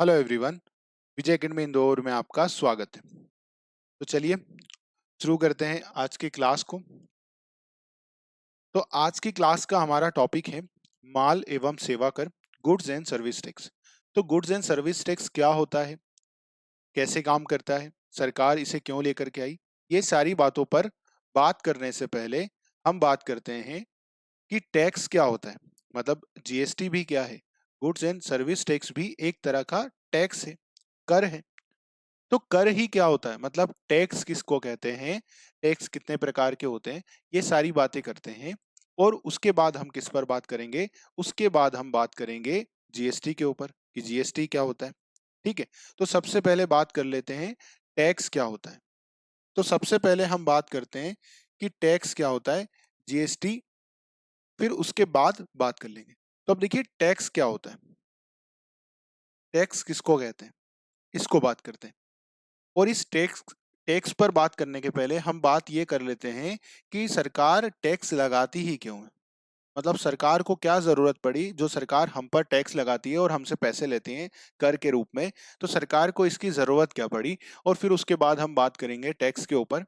Hello everyone. Vijay academy Indore में आपका स्वागत है। तो चलिए शुरू करते हैं आज की क्लास को। तो आज की क्लास का हमारा टॉपिक है माल एवं सेवा कर, गुड्स एंड सर्विस टैक्स। तो गुड्स एंड सर्विस टैक्स क्या होता है, कैसे काम करता है, सरकार इसे क्यों लेकर के आई, ये सारी बातों पर बात करने से पहले हम बात करते हैं कि टैक्स क्या होता है। मतलब जीएसटी भी क्या है, गुड्स एंड सर्विस टैक्स भी एक तरह का टैक्स है, कर है। तो कर ही क्या होता है, मतलब टैक्स किसको कहते हैं, टैक्स कितने प्रकार के होते हैं, ये सारी बातें करते हैं। और उसके बाद हम किस पर बात करेंगे, उसके बाद हम बात करेंगे जीएसटी के ऊपर कि जीएसटी क्या होता है। ठीक है। तो सबसे पहले बात कर लेते हैं टैक्स क्या होता है। तो सबसे पहले हम बात करते हैं कि टैक्स क्या होता है, जीएसटी, फिर उसके बाद बात कर लेंगे। तो अब देखिए टैक्स क्या होता है, टैक्स किसको कहते हैं, इसको बात करते हैं। और इस टैक्स टैक्स पर बात करने के पहले हम बात ये कर लेते हैं कि सरकार टैक्स लगाती ही क्यों है। मतलब सरकार को क्या जरूरत पड़ी जो सरकार हम पर टैक्स लगाती है और हमसे पैसे लेती है कर के रूप में। तो सरकार को इसकी जरूरत क्या पड़ी, और फिर उसके बाद हम बात करेंगे टैक्स के ऊपर।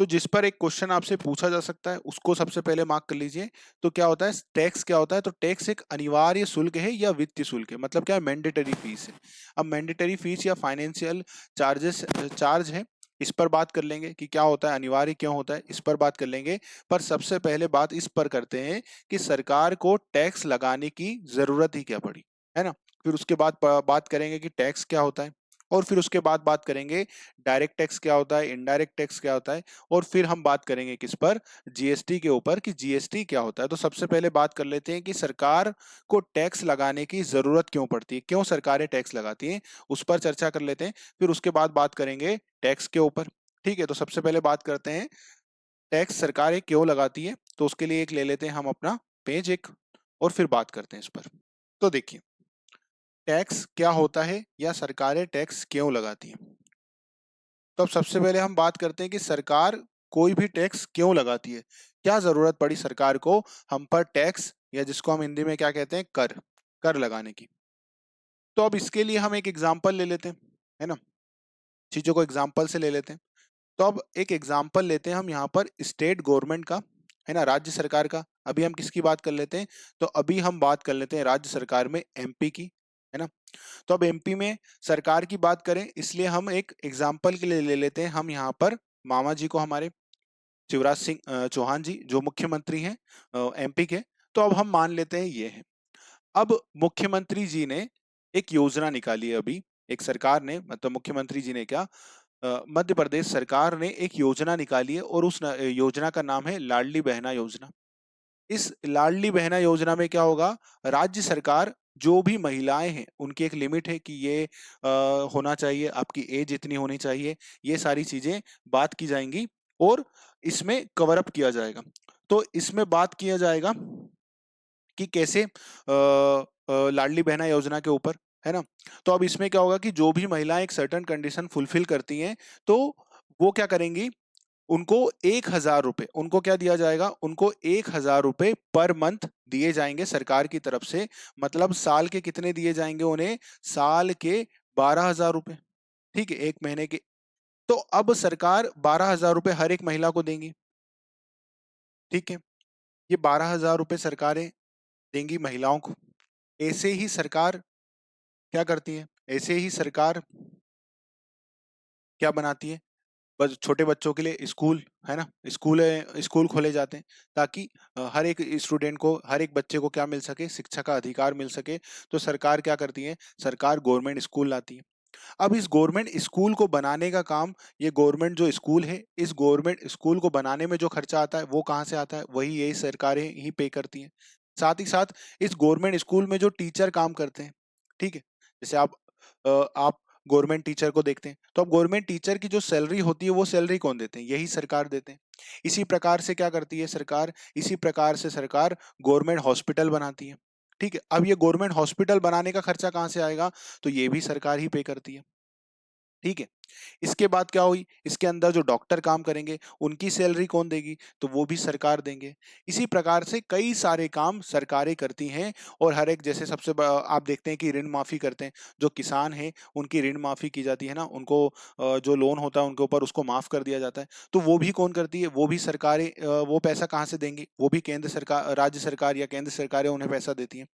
तो जिस पर एक क्वेश्चन आपसे पूछा जा सकता है उसको सबसे पहले मार्क कर लीजिए। तो क्या होता है टैक्स, क्या होता है, तो टैक्स एक अनिवार्य शुल्क है या वित्तीय शुल्क है। मतलब क्या है, मैंडेटरी फीस है। अब मैंडेटरी फीस या फाइनेंशियल चार्ज है, इस पर बात कर लेंगे कि क्या होता है, अनिवार्य क्यों होता है, इस पर बात कर लेंगे। पर सबसे पहले बात इस पर करते हैं कि सरकार को टैक्स लगाने की जरूरत ही क्या पड़ी, है ना। फिर उसके बाद बात करेंगे कि टैक्स क्या होता है, और फिर उसके बाद बात करेंगे डायरेक्ट टैक्स क्या होता है, इनडायरेक्ट टैक्स क्या होता है, और फिर हम बात करेंगे किस पर, जीएसटी के ऊपर कि जीएसटी क्या होता है। तो सबसे पहले बात कर लेते हैं कि सरकार को टैक्स लगाने की जरूरत क्यों पड़ती है, क्यों सरकारें टैक्स लगाती हैं, उस पर चर्चा कर लेते हैं। फिर उसके बाद बात करेंगे टैक्स के ऊपर। ठीक है। तो सबसे पहले बात करते हैं टैक्स सरकारें क्यों लगाती है। तो उसके लिए एक ले लेते हैं हम अपना पेज एक, और फिर बात करते हैं इस पर। तो देखिए टैक्स क्या होता है या सरकारें टैक्स क्यों लगाती हैं। तो अब सबसे पहले हम बात करते हैं कि सरकार कोई भी टैक्स क्यों लगाती है, क्या जरूरत पड़ी सरकार को हम पर टैक्स, या जिसको हम हिंदी में क्या कहते हैं, कर, कर लगाने की। तो अब इसके लिए हम एक एग्जाम्पल ले लेते हैं, है ना, चीजों को एग्जाम्पल से ले लेते हैं। तो अब एक एग्जाम्पल लेते हैं हम यहाँ पर स्टेट गवर्नमेंट का, है ना, राज्य सरकार का। अभी हम किसकी बात कर लेते हैं, तो अभी हम बात कर लेते हैं राज्य सरकार में एमपी की, है ना। तो अब एमपी में सरकार की बात करें, इसलिए हम एक एग्जाम्पल के लिए ले लेते हैं हम यहाँ पर मामा जी को, हमारे शिवराज सिंह चौहान जी जो मुख्यमंत्री हैं एमपी के। तो अब हम मान लेते हैं ये है। अब मुख्यमंत्री जी ने एक योजना निकाली है अभी, एक सरकार ने, मतलब मुख्यमंत्री जी ने क्या, मध्य प्रदेश सरकार ने एक योजना निकाली है, और उस योजना का नाम है लाडली बहना योजना। इस लाडली बहना योजना में क्या होगा, राज्य सरकार जो भी महिलाएं हैं उनकी एक लिमिट है कि ये होना चाहिए, आपकी एज इतनी होनी चाहिए, ये सारी चीजें बात की जाएंगी, और इसमें कवर अप किया जाएगा। तो इसमें बात किया जाएगा कि कैसे लाडली बहना योजना के ऊपर, है ना। तो अब इसमें क्या होगा कि जो भी महिलाएं एक सर्टेन कंडीशन फुलफिल करती हैं, तो वो क्या करेंगी, उनको 1,000 रुपए, उनको क्या दिया जाएगा, उनको 1,000 रुपए पर मंथ दिए जाएंगे सरकार की तरफ से। मतलब साल के कितने दिए जाएंगे उन्हें, साल के 12,000 रुपए। ठीक है, एक महीने के। तो अब सरकार 12,000 रुपए हर एक महिला को देंगी। ठीक है, ये 12,000 रुपए सरकारें देंगी महिलाओं को। ऐसे ही सरकार क्या करती है, ऐसे ही सरकार क्या बनाती है, बस छोटे बच्चों के लिए स्कूल, है ना, स्कूल खोले जाते हैं, ताकि हर एक स्टूडेंट को, हर एक बच्चे को क्या मिल सके, शिक्षा का अधिकार मिल सके। तो सरकार क्या करती है, सरकार गवर्नमेंट स्कूल लाती है। अब इस गवर्नमेंट स्कूल को बनाने का काम, ये गवर्नमेंट जो स्कूल है, इस गवर्नमेंट स्कूल को बनाने में जो खर्चा आता है वो कहाँ से आता है, वही यही सरकारें ही पे करती हैं। साथ ही साथ इस गवर्नमेंट स्कूल में जो टीचर काम करते हैं, ठीक है, जैसे आप गवर्नमेंट टीचर को देखते हैं, तो अब गवर्नमेंट टीचर की जो सैलरी होती है वो सैलरी कौन देते हैं, यही सरकार देते हैं। इसी प्रकार से क्या करती है सरकार, इसी प्रकार से सरकार गवर्नमेंट हॉस्पिटल बनाती है। ठीक है, अब ये गवर्नमेंट हॉस्पिटल बनाने का खर्चा कहाँ से आएगा, तो ये भी सरकार ही पे करती है। ठीक है, इसके बाद क्या हुई, इसके अंदर जो डॉक्टर काम करेंगे उनकी सैलरी कौन देगी, तो वो भी सरकार देंगे। इसी प्रकार से कई सारे काम सरकारें करती हैं। और हर एक, जैसे आप देखते हैं कि ऋण माफी करते हैं, जो किसान हैं उनकी ऋण माफी की जाती है ना, उनको जो लोन होता है उनके ऊपर उसको माफ कर दिया जाता है। तो वो भी कौन करती है, वो भी सरकारें। वो पैसा कहाँ से देंगी, वो भी केंद्र सरकार, राज्य सरकार या केंद्र सरकारें उन्हें पैसा देती हैं।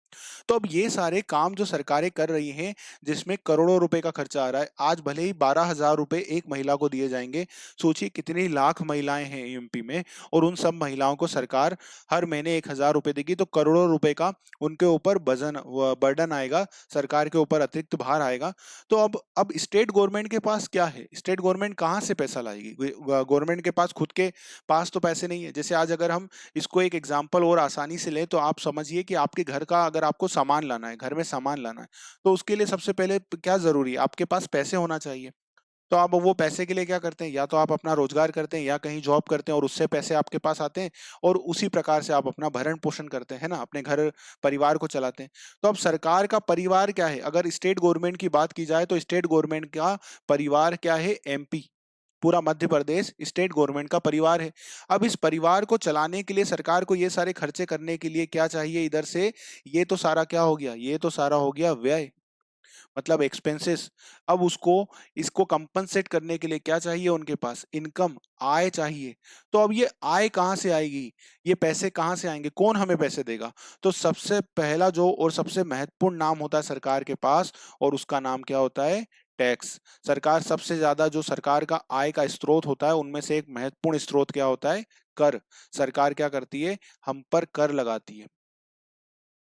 तो अब ये सारे काम जो सरकारें कर रही हैं, जिसमें करोड़ों रुपए का खर्चा आ रहा है, आज भले ही 12,000 रुपए एक महिला को दिए जाएंगे, सोचिए कितनी लाख महिलाएं हैं यूपी में, और उन सब महिलाओं को सरकार हर महीने 1,000 रुपए देगी, तो करोड़ों रुपए का उनके ऊपर बर्डन आएगा, सरकार के ऊपर अतिरिक्त भार आएगा। तो अब स्टेट गवर्नमेंट के पास क्या है, स्टेट गवर्नमेंट कहाँ से पैसा लाएगी, गवर्नमेंट के पास खुद के पास तो पैसे नहीं है। जैसे आज अगर हम इसको एक एग्जाम्पल और आसानी से लें, तो आप समझिए कि आपके घर का अगर आपको सामान लाना है, घर में सामान लाना है, तो उसके लिए सबसे पहले क्या जरूरी है, आपके पास पैसे होना चाहिए। तो आप वो पैसे के लिए क्या करते हैं, या तो आप अपना रोजगार करते हैं या कहीं जॉब करते हैं और उससे पैसे आपके पास आते हैं, और उसी प्रकार से आप अपना भरण पोषण करते हैं ना, अपने घर परिवार को चलाते हैं। तो अब सरकार का परिवार क्या है, अगर स्टेट गवर्नमेंट की बात की जाए तो स्टेट गवर्नमेंट का परिवार क्या है, एमपी, पूरा मध्य प्रदेश स्टेट गवर्नमेंट का परिवार है। अब इस परिवार को चलाने के लिए, सरकार को ये सारे खर्चे करने के लिए क्या चाहिए इधर से, ये तो सारा क्या हो गया, ये तो सारा हो गया व्यय, मतलब एक्सपेंसेस। अब उसको, इसको कंपनसेट करने के लिए क्या चाहिए उनके पास, इनकम, आय चाहिए। तो अब ये आय कहाँ से आएगी, ये पैसे कहाँ से आएंगे, कौन हमें पैसे देगा। तो सबसे पहला जो और सबसे महत्वपूर्ण नाम होता है सरकार के पास, और उसका नाम क्या होता है, टैक्स। सरकार सबसे ज्यादा, जो सरकार का आय का स्रोत होता है उनमें से एक महत्वपूर्ण स्रोत क्या होता है, कर। सरकार क्या करती है, हम पर कर लगाती है।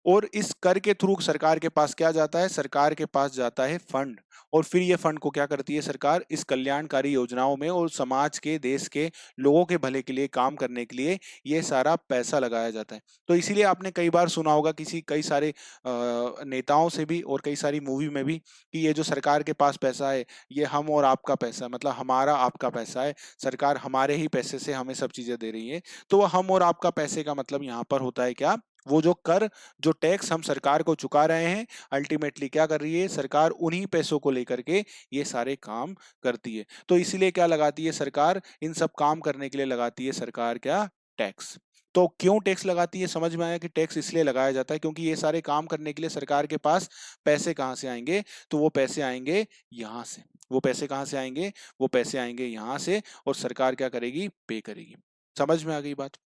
और इस कर के थ्रू सरकार के पास क्या जाता है, सरकार के पास जाता है फंड। और फिर ये फंड को क्या करती है सरकार, इस कल्याणकारी योजनाओं में और समाज के, देश के लोगों के भले के लिए काम करने के लिए ये सारा पैसा लगाया जाता है। तो इसीलिए आपने कई बार सुना होगा कई सारे नेताओं से भी और कई सारी मूवी में भी, कि ये जो सरकार के पास पैसा है, ये हम और आपका पैसा है, मतलब हमारा आपका पैसा है, सरकार हमारे ही पैसे से हमें सब चीजें दे रही है। तो वो हम और आपका पैसे का मतलब यहाँ पर होता है क्या, वो जो कर, जो टैक्स हम सरकार को चुका रहे हैं, अल्टीमेटली क्या कर रही है सरकार, उन्हीं पैसों को लेकर के ये सारे काम करती है। तो इसीलिए क्या लगाती है सरकार, इन सब काम करने के लिए लगाती है सरकार क्या, टैक्स। तो क्यों टैक्स लगाती है, समझ में आया कि टैक्स इसलिए लगाया जाता है क्योंकि ये सारे काम करने के लिए सरकार के पास पैसे कहाँ से आएंगे, तो वो पैसे आएंगे यहाँ से। वो पैसे कहाँ से आएंगे, वो पैसे आएंगे यहाँ से, और सरकार क्या करेगी, पे करेगी। समझ में आ गई बात।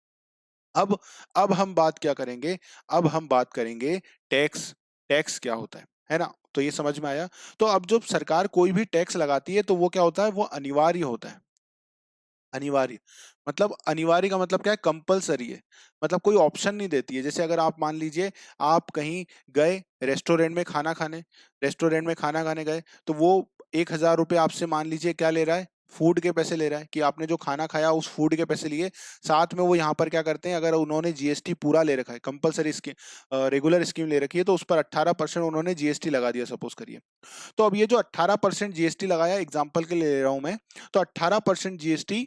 अब अब हम बात क्या करेंगे, अब हम बात करेंगे टैक्स। टैक्स क्या होता है ना, तो ये समझ में आया। तो अब जब सरकार कोई भी टैक्स लगाती है तो वो क्या होता है, वो अनिवार्य होता है। अनिवार्य, मतलब अनिवार्य का मतलब क्या है, कंपलसरी है, मतलब कोई ऑप्शन नहीं देती है। जैसे अगर आप मान लीजिए, आप कहीं गए रेस्टोरेंट में खाना खाने, रेस्टोरेंट में खाना खाने गए, तो वो 1,000 रुपये आपसे मान लीजिए क्या ले रहा है, फूड के पैसे ले रहा है, कि आपने जो खाना खाया उस फूड के पैसे लिए। साथ में वो यहाँ पर क्या करते हैं, अगर उन्होंने जीएसटी पूरा ले रखा है, कंपलसरी स्कीम, रेगुलर स्कीम ले रखी है, तो उस पर 18% उन्होंने जीएसटी लगा दिया, सपोज करिए। तो अब ये जो 18% जीएसटी लगाया, एग्जाम्पल के लिए ले रहा हूं मैं, तो 18% जीएसटी,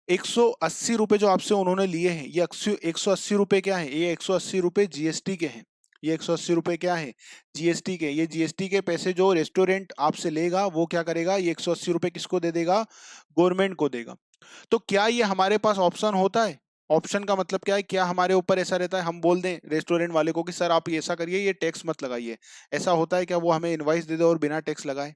180 रुपए जो आपसे उन्होंने लिए हैं, ये 180 रुपए क्या है, ये 180 रुपए जीएसटी के हैं। ये 180 रुपए क्या है, जीएसटी के। ये जीएसटी के पैसे जो रेस्टोरेंट आपसे लेगा, वो क्या करेगा, ये 180 रुपए किसको दे देगा, गवर्नमेंट को देगा। तो क्या ये हमारे पास ऑप्शन होता है, ऑप्शन का मतलब क्या है, क्या हमारे ऊपर ऐसा रहता है, हम बोल दें रेस्टोरेंट वाले को कि सर आप ऐसा करिए, ये टैक्स मत लगाइए, ऐसा होता है क्या, वो हमें इनवाइस दे दे और बिना टैक्स लगाए।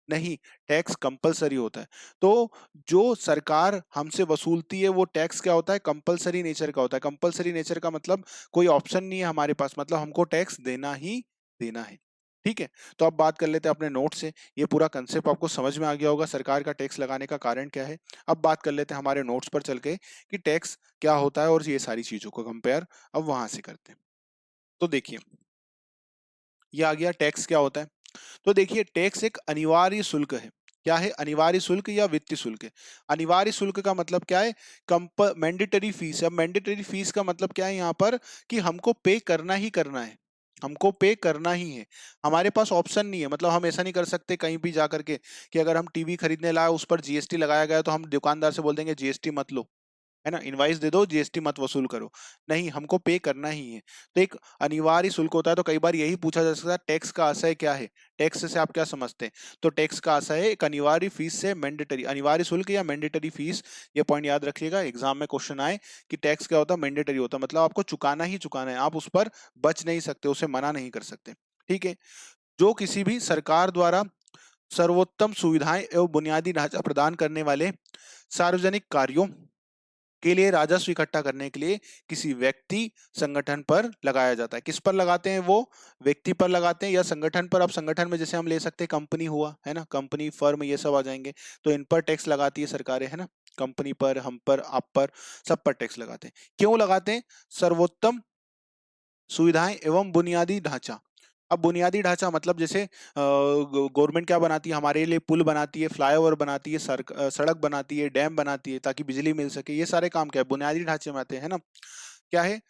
नहीं, टैक्स कंपलसरी होता है। तो जो सरकार हमसे वसूलती है वो टैक्स क्या होता है, कंपलसरी नेचर का होता है। कंपलसरी नेचर का मतलब कोई ऑप्शन नहीं है हमारे पास, मतलब हमको टैक्स देना ही देना है। ठीक है, तो अब बात कर लेते हैं अपने नोट से। ये पूरा कंसेप्ट आपको समझ में आ गया होगा, सरकार का टैक्स लगाने का कारण क्या है। अब बात कर लेते हैं हमारे नोट्स पर चल के कि टैक्स क्या होता है, और ये सारी चीजों को कंपेयर अब वहां से करते हैं। तो देखिए, ये आ गया टैक्स क्या होता है। तो देखिए, टैक्स एक अनिवार्य शुल्क है। क्या है, अनिवार्य शुल्क या वित्तीय शुल्क है। अनिवार्य शुल्क का मतलब क्या है, मैंडेटरी फीस। अब मैंडेटरी फीस का मतलब क्या है यहाँ पर, कि हमको पे करना ही करना है, हमको पे करना ही है। हमारे पास ऑप्शन नहीं है, मतलब हम ऐसा नहीं कर सकते कहीं भी जा करके कि अगर हम टीवी खरीदने लाए उस पर जीएसटी लगाया गया तो हम दुकानदार से बोल देंगे जीएसटी मत लो, है ना, इनवाइस दे दो, जीएसटी मत वसूल करो। नहीं, हमको पे करना ही है। तो एक अनिवार्य शुल्क होता है। तो कई बार यही पूछा जा सकता है टैक्स का आशय क्या है, टैक्स से आप क्या समझते हैं? तो टैक्स का आशय है एक अनिवार्य फीस से मैंडेटरी, अनिवार्य शुल्क या मैंडेटरी फीस। ये पॉइंट याद रखिएगा, एग्जाम में क्वेश्चन आए कि टैक्स क्या होता है, मैंडेटरी होता है, मतलब आपको चुकाना ही चुकाना है, आप उस पर बच नहीं सकते, उसे मना नहीं कर सकते। ठीक है। जो किसी भी सरकार द्वारा सर्वोत्तम सुविधाएं एवं बुनियादी ढांचा प्रदान करने वाले सार्वजनिक कार्यों के लिए राजस्व इकट्ठा करने के लिए किसी व्यक्ति संगठन पर लगाया जाता है। किस पर लगाते हैं? वो व्यक्ति पर लगाते हैं या संगठन पर। अब संगठन में जैसे हम ले सकते हैं कंपनी हुआ, है ना, कंपनी, फर्म, ये सब आ जाएंगे। तो इन पर टैक्स लगाती है सरकारें, है ना, कंपनी पर, हम पर, आप पर, सब पर टैक्स लगाते हैं। क्यों लगाते हैं? सर्वोत्तम सुविधाएं एवं बुनियादी ढांचा। अब बुनियादी ढांचा मतलब जैसे गवर्नमेंट क्या बनाती है हमारे लिए? पुल बनाती है, फ्लाईओवर बनाती है, सड़क बनाती है, डैम बनाती है ताकि बिजली मिल सके। ये सारे काम क्या है? बुनियादी ढांचे में आते हैं, है ना। क्या है?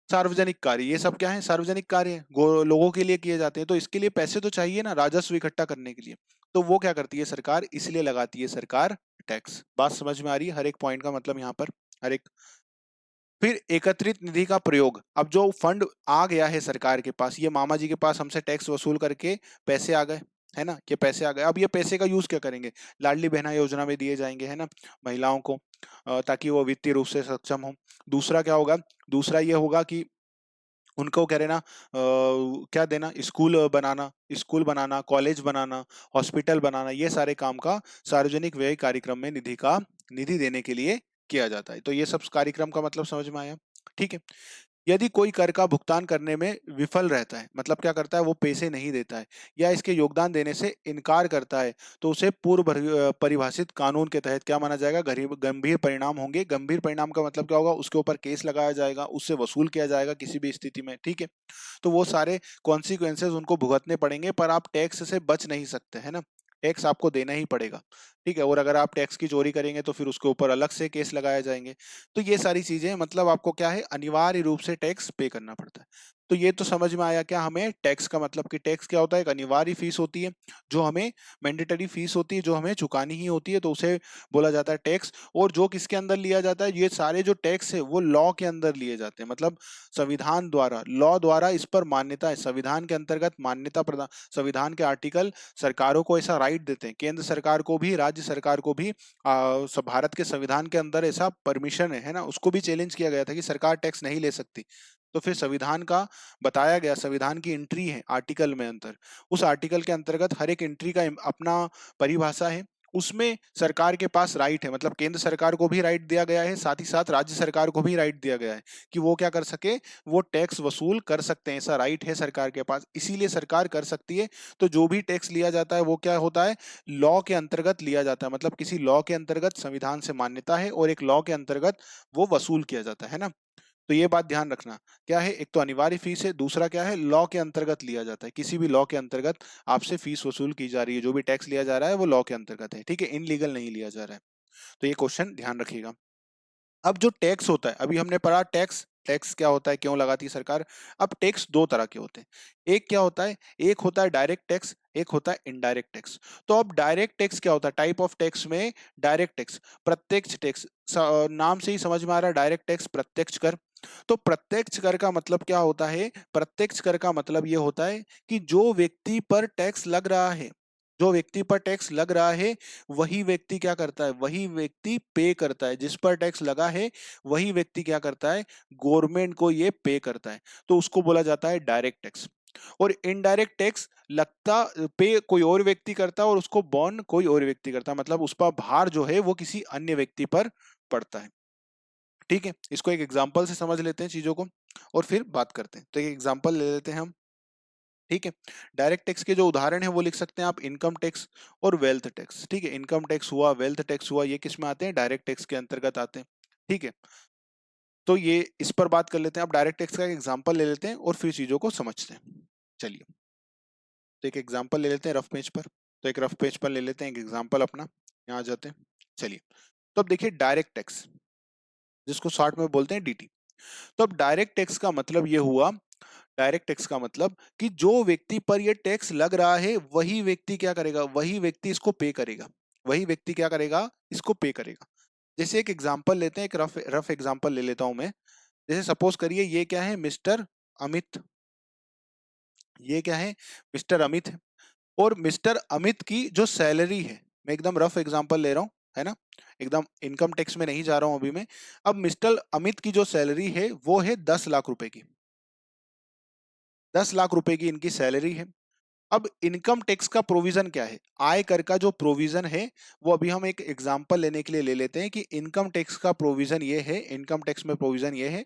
सार्वजनिक कार्य। ये सब क्या है? सार्वजनिक कार्य है, लोगों के लिए किए जाते हैं। तो इसके लिए पैसे तो चाहिए ना, राजस्व इकट्ठा करने के लिए। तो वो क्या करती है सरकार? इसलिए लगाती है सरकार टैक्स। बात समझ में आ रही है? हर एक पॉइंट का मतलब यहाँ पर, हर एक। फिर एकत्रित निधि का प्रयोग। अब जो फंड आ गया है सरकार के पास, ये मामा जी के पास हमसे टैक्स वसूल करके पैसे आ गए, है ना, ये पैसे आ गए। अब ये पैसे का यूज क्या करेंगे? लाडली बहना योजना में दिए जाएंगे, है ना, महिलाओं को, ताकि वो वित्तीय रूप से सक्षम हो। दूसरा क्या होगा? दूसरा ये होगा कि उनको कह रहे ना, क्या देना? स्कूल बनाना, कॉलेज बनाना, हॉस्पिटल बनाना, ये सारे काम का सार्वजनिक व्यय कार्यक्रम में निधि देने के लिए किया जाता है। तो ये सब कार्यक्रम का मतलब समझ में आया? ठीक है। यदि कोई कर का भुगतान करने में विफल रहता है, मतलब क्या करता है? वो पैसे नहीं देता है या इसके योगदान देने से इनकार करता है, तो उसे परिभाषित कानून के तहत क्या माना जाएगा? गंभीर परिणाम होंगे। गंभीर परिणाम का मतलब क्या होगा? उसके ऊपर केस लगाया जाएगा, उससे वसूल किया जाएगा किसी भी स्थिति में। ठीक है। तो वो सारे कॉन्सिक्वेंसेस उनको भुगतने पड़ेंगे, पर आप टैक्स से बच नहीं सकते, है ना। टैक्स आपको देना ही पड़ेगा। ठीक है। और अगर आप टैक्स की चोरी करेंगे तो फिर उसके ऊपर अलग से केस लगाए जाएंगे। तो ये सारी चीजें, मतलब आपको क्या है? अनिवार्य रूप से टैक्स पे करना पड़ता है। तो ये तो समझ में आया क्या हमें टैक्स का मतलब? कि टैक्स क्या होता है? एक अनिवार्य फीस होती है जो हमें, मैंडेटरी फीस होती है जो हमें चुकानी ही होती है, तो उसे बोला जाता है टैक्स। और जो किसके अंदर लिया जाता है? ये सारे जो टैक्स है वो लॉ के अंदर लिए जाते हैं, मतलब संविधान द्वारा, लॉ द्वारा इस पर मान्यता है, संविधान के अंतर्गत मान्यता प्रदान। संविधान के आर्टिकल सरकारों को ऐसा राइट देते हैं, केंद्र सरकार को भी, राज्य सरकार को भी। भारत के संविधान के अंदर ऐसा परमिशन है ना। उसको भी चैलेंज किया गया था कि सरकार टैक्स नहीं ले सकती। तो फिर संविधान का बताया गया, संविधान की एंट्री है आर्टिकल में अंतर, उस आर्टिकल के अंतर्गत हर एक एंट्री का अपना परिभाषा है। उसमें सरकार के पास राइट है, मतलब केंद्र सरकार को भी राइट दिया गया है, साथ ही साथ राज्य सरकार को भी राइट दिया गया है कि वो क्या कर सके? वो टैक्स वसूल कर सकते हैं, ऐसा राइट है सरकार के पास, इसीलिए सरकार कर सकती है। तो जो भी टैक्स लिया जाता है वो क्या होता है? लॉ के अंतर्गत लिया जाता है, मतलब किसी लॉ के अंतर्गत संविधान से मान्यता है और एक लॉ के अंतर्गत वो वसूल किया जाता है ना। तो ये बात ध्यान रखना। क्या है? एक तो अनिवार्य फीस है, दूसरा क्या है? लॉ के अंतर्गत लिया जाता है, किसी भी लॉ के अंतर्गत आपसे फीस वसूल की जा रही है, जो भी टैक्स लिया जा रहा है वो लॉ के अंतर्गत है। ठीक है, इनलीगल नहीं लिया जा रहा है। तो ये क्वेश्चन ध्यान रखिएगा। अब जो टैक्स होता है, अभी हमने पढ़ा टैक्स, टैक्स क्या होता है, क्यों लगाती है सरकार। अब टैक्स दो तरह के होते हैं। एक क्या होता है? एक होता है डायरेक्ट टैक्स, एक होता है इनडायरेक्ट टैक्स। तो अब डायरेक्ट टैक्स क्या होता है? टाइप ऑफ टैक्स में डायरेक्ट टैक्स, प्रत्यक्ष टैक्स, नाम से ही समझ में आ रहा है, डायरेक्ट टैक्स, प्रत्यक्ष कर। तो प्रत्यक्ष कर का मतलब क्या होता है? प्रत्यक्ष कर का मतलब ये होता है कि जो व्यक्ति पर टैक्स लग रहा है, जो व्यक्ति पर टैक्स लग रहा है, वही व्यक्ति क्या करता है? वही व्यक्ति पे करता है। जिस पर टैक्स लगा है वही व्यक्ति क्या करता है? गवर्नमेंट को ये पे करता है। तो उसको बोला जाता है डायरेक्ट टैक्स। और इनडायरेक्ट टैक्स लगता, पे कोई और व्यक्ति करता है और उसको बॉर्न कोई और व्यक्ति करता है, मतलब उस पर भार जो है वो किसी अन्य व्यक्ति पर पड़ता है। ठीक है, इसको एक एग्जांपल से समझ लेते हैं चीजों को और फिर बात करते हैं। तो एक एग्जांपल ले लेते हैं हम। ठीक है। डायरेक्ट टैक्स के जो उदाहरण है वो लिख सकते हैं आप, इनकम टैक्स और वेल्थ टैक्स। ठीक है, इनकम टैक्स हुआ, वेल्थ टैक्स हुआ, ये किस में आते हैं? डायरेक्ट टैक्स के अंतर्गत आते हैं। ठीक है। तो ये इस पर बात कर लेते हैं। अब डायरेक्ट टैक्स का एक एग्जांपल ले लेते हैं और फिर चीजों को समझते हैं। चलिए, तो एक एग्जांपल ले लेते हैं रफ पेज पर। तो एक रफ पेज पर ले लेते हैं एक एग्जांपल अपना, यहाँ आ जाते हैं। चलिए, तो अब देखिए डायरेक्ट टैक्स, जिसको शॉर्ट में बोलते हैं डीटी। तो अब डायरेक्ट टैक्स का मतलब ये हुआ, डायरेक्ट टैक्स का मतलब कि जो व्यक्ति पर ये टैक्स लग रहा है वही व्यक्ति क्या करेगा? वही व्यक्ति इसको पे करेगा। वही व्यक्ति क्या करेगा? इसको पे करेगा। जैसे एक एग्जांपल लेते हैं, एक रफ रफ एग्जांपल ले लेता हूं मैं। जैसे सपोज करिए ये क्या है, मिस्टर अमित। ये क्या है, मिस्टर अमित है। और मिस्टर अमित की जो सैलरी है, मैं एकदम रफ एग्जांपल ले रहा हूँ, है ना, एकदम इनकम टैक्स में नहीं जा रहा हूं अभी मैं। अब मिस्टर अमित की जो सैलरी है वो है 10 लाख रुपए की। 10 लाख रुपए की इनकी सैलरी है। अब इनकम टैक्स का प्रोविजन क्या है, आय कर का जो प्रोविजन है, वो अभी हम एक एग्जांपल लेने के लिए ले लेते हैं कि इनकम टैक्स का प्रोविजन ये है, इनकम टैक्स में प्रोविजन ये है।